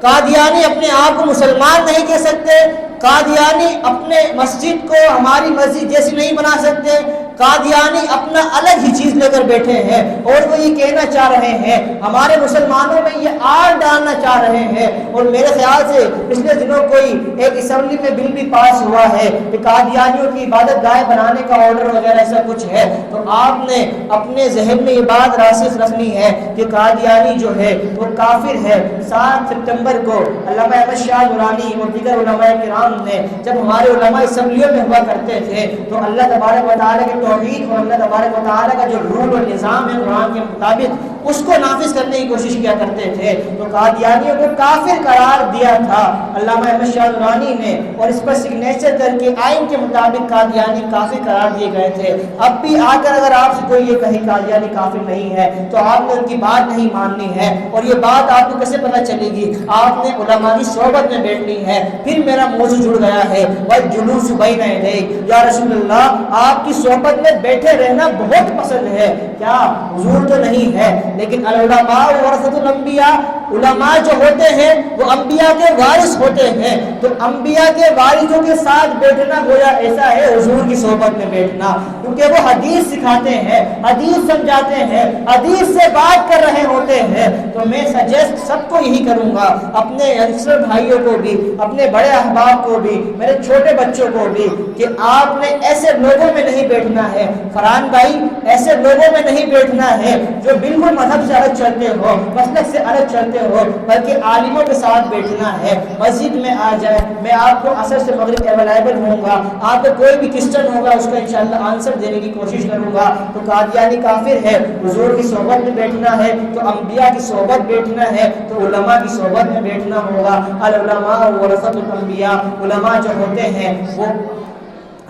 قادیانی اپنے آپ کو مسلمان نہیں کہہ سکتے, قادیانی اپنے مسجد کو ہماری مسجد جیسی نہیں بنا سکتے, قادیانی اپنا الگ ہی چیز لے کر بیٹھے ہیں اور وہ یہ کہنا چاہ رہے ہیں، ہمارے مسلمانوں میں یہ آڑ ڈالنا چاہ رہے ہیں۔ اور میرے خیال سے پچھلے دنوں کوئی ایک اسمبلی میں بل بھی پاس ہوا ہے کہ قادیانیوں کی عبادت گاہ بنانے کا آرڈر وغیرہ ایسا کچھ ہے، تو آپ نے اپنے ذہن میں یہ بات راسخ رکھنی ہے کہ قادیانی جو ہے وہ کافر ہے۔ 7 ستمبر کو علامہ احمد شاہ درانی اور دیگر علماء کرام نے جب ہمارے علماء اسمبلیوں میں ہوا کرتے تھے تو اللہ تبارک و تعالیٰ کے توحید اور اللہ تبارک و تعالیٰ کا جو رول اور نظام ہے قرآن کے مطابق اس کو نافذ کرنے کی کوشش کیا کرتے تھے، تو قادیانیوں کو کافر قرار دیا تھا علامہ احمد شاہ درانی نے، اور اس پر سگنیچر کر کے آئین کے مطابق قادیانی کافر قرار دیے گئے تھے۔ اب بھی آ کر اگر آپ سے کوئی یہ کہے قادیانی کافر نہیں ہے تو آپ نے ان کی بات نہیں ماننی ہے، اور یہ بات آپ کو کیسے پتہ چلے گی؟ آپ نے علماء کی صحبت میں بیٹھنی ہے۔ پھر میرا موضوع جڑ گیا ہے والجلوس بین یدیک، یا رسول اللہ آپ کی صحبت میں بیٹھے رہنا بہت پسند ہے، کیا حضور تو نہیں ہے، لیکن العلماء ورثۃ الانبیاء، علماء جو ہوتے ہیں وہ انبیاء کے وارث ہوتے ہیں، تو انبیاء کے وارثوں کے ساتھ بیٹھنا گویا ایسا ہے حضور کی صحبت میں بیٹھنا، کیونکہ وہ حدیث سکھاتے ہیں، حدیث سمجھاتے ہیں، حدیث سے بات کر رہے ہوتے ہیں۔ تو میں سجیسٹ سب کو یہی کروں گا، اپنے ینگسٹر بھائیوں کو بھی، اپنے بڑے احباب کو بھی، میرے چھوٹے بچوں کو بھی، کہ آپ نے ایسے لوگوں میں نہیں بیٹھنا ہے، فرحان بھائی ایسے لوگوں میں نہیں بیٹھنا ہے جو بالکل مذہب سے الگ چلتے ہو، مسلک سے الگ چلتے ہو، بلکہ عالموں کے ساتھ بیٹھنا ہے۔ مسجد میں آ جائے، میں آپ کو عصر سے مغرب اویلیبل ہوں گا، آپ کو کوئی بھی کوسچن ہوگا اس کا انشاءاللہ آنسر دینے کی کوشش کروں گا۔ تو قادیانی کافر ہے، حضور کی صحبت میں بیٹھنا ہے تو انبیاء کی صحبت بیٹھنا ہے، تو علماء کی صحبت میں بیٹھنا ہوگا۔ العلماء ورثۃ الانبیاء، علماء جو ہوتے ہیں وہ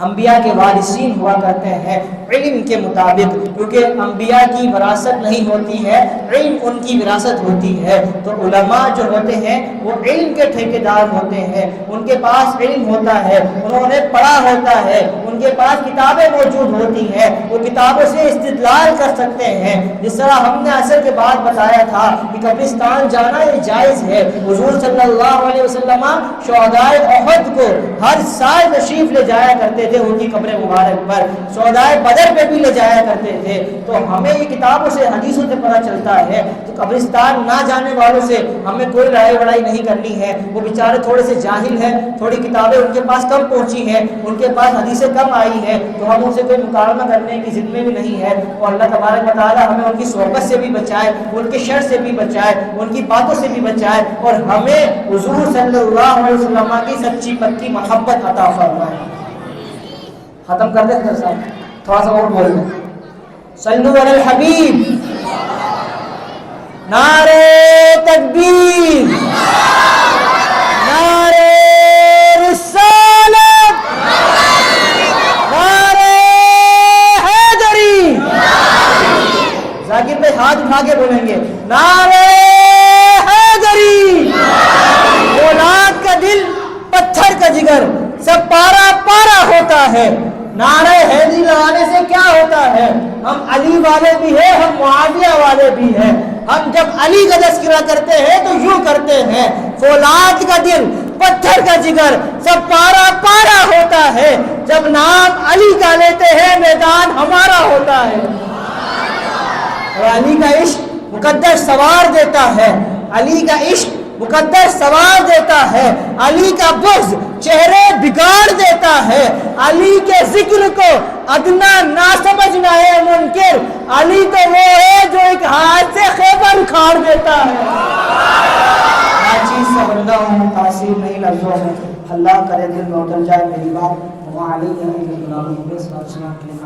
انبیاء کے وارثین ہوا کرتے ہیں علم کے مطابق، کیونکہ انبیاء کی وراثت نہیں ہوتی ہے، علم ان کی وراثت ہوتی ہے۔ تو علماء جو ہوتے ہیں وہ علم کے ٹھیکیدار ہوتے ہیں، ان کے پاس علم ہوتا ہے، انہوں نے پڑھا ہوتا ہے، ان کے پاس کتابیں موجود ہوتی ہیں، وہ کتابوں سے استدلال کر سکتے ہیں۔ جس طرح ہم نے عصر کے بعد بتایا تھا کہ قبرستان جانا یہ جائز ہے، حضور صلی اللہ علیہ وسلم شہدائے احد کو ہر سال تشریف لے جایا کرتے تھے ان کی قبر مبارک پر، شہدائے بدر پہ بھی لے جایا کرتے تھے۔ تو ہمیں یہ کتابوں سے حدیثوں سے پتہ چلتا ہے، تو قبرستان نہ جانے والوں سے ہمیں کوئی رائے بڑائی نہیں کرنی ہے، وہ بیچارے تھوڑے سے جاہل ہیں، تھوڑی کتابیں ان کے پاس کم پہنچی ہیں، ان کے پاس حدیثیں کم آئی ہیں، تو ہم ان سے کوئی مقابلہ کرنے کی ضد میں بھی نہیں ہے۔ اور اللہ تبارک و تعالی ہمیں ان کی صحبت سے بھی بچائے، ان کے شر سے بھی بچائے، ان کی باتوں سے بھی بچائے، اور ہمیں حضور صلی اللہ علیہ وسلم کی سچی پکی محبت عطا فرمائے۔ ختم کر دیں سر صاحب، تھوڑا سا اور بول دیں، صلو علی الحبیب، نعرہ تکبیر، نعرہ رسالت، نعرہ حیدری۔ ذاکر بھائی ہاتھ اٹھا کے بولیں گے نعرہ حیدری۔ اولاد کا دل پتھر کا جگر، سب پارا پارا ہوتا ہے۔ نعرہ حیدری لگانے سے کیا ہوتا ہے؟ ہم علی والے بھی ہیں، ہم معاویہ والے بھی ہیں۔ ہم جب علی کا تذکرہ کرتے ہیں تو یوں کرتے ہیں، فولاد کا دل پتھر کا جگر، سب پارا پارا ہوتا ہے۔ جب نام علی کا لیتے ہیں میدان ہمارا ہوتا ہے۔ اور علی کا عشق مقدر سوار دیتا ہے، علی کا عشق مقدر سوار دیتا ہے، علی کا بغض چہرے بگاڑ دیتا ہے، علی کے ذکر کو ادنا نہ سمجھنا ہے منکر، علی تو وہ ہے جو ایک ہاتھ سے خیبر اکھاڑ دیتا ہے۔ ہر چیز سے بندہ ہوں، تاثیر نہیں لفظوں میں، اللہ کرے دل میں اتر جائے میری بات، وعلیہ السلام کے لیے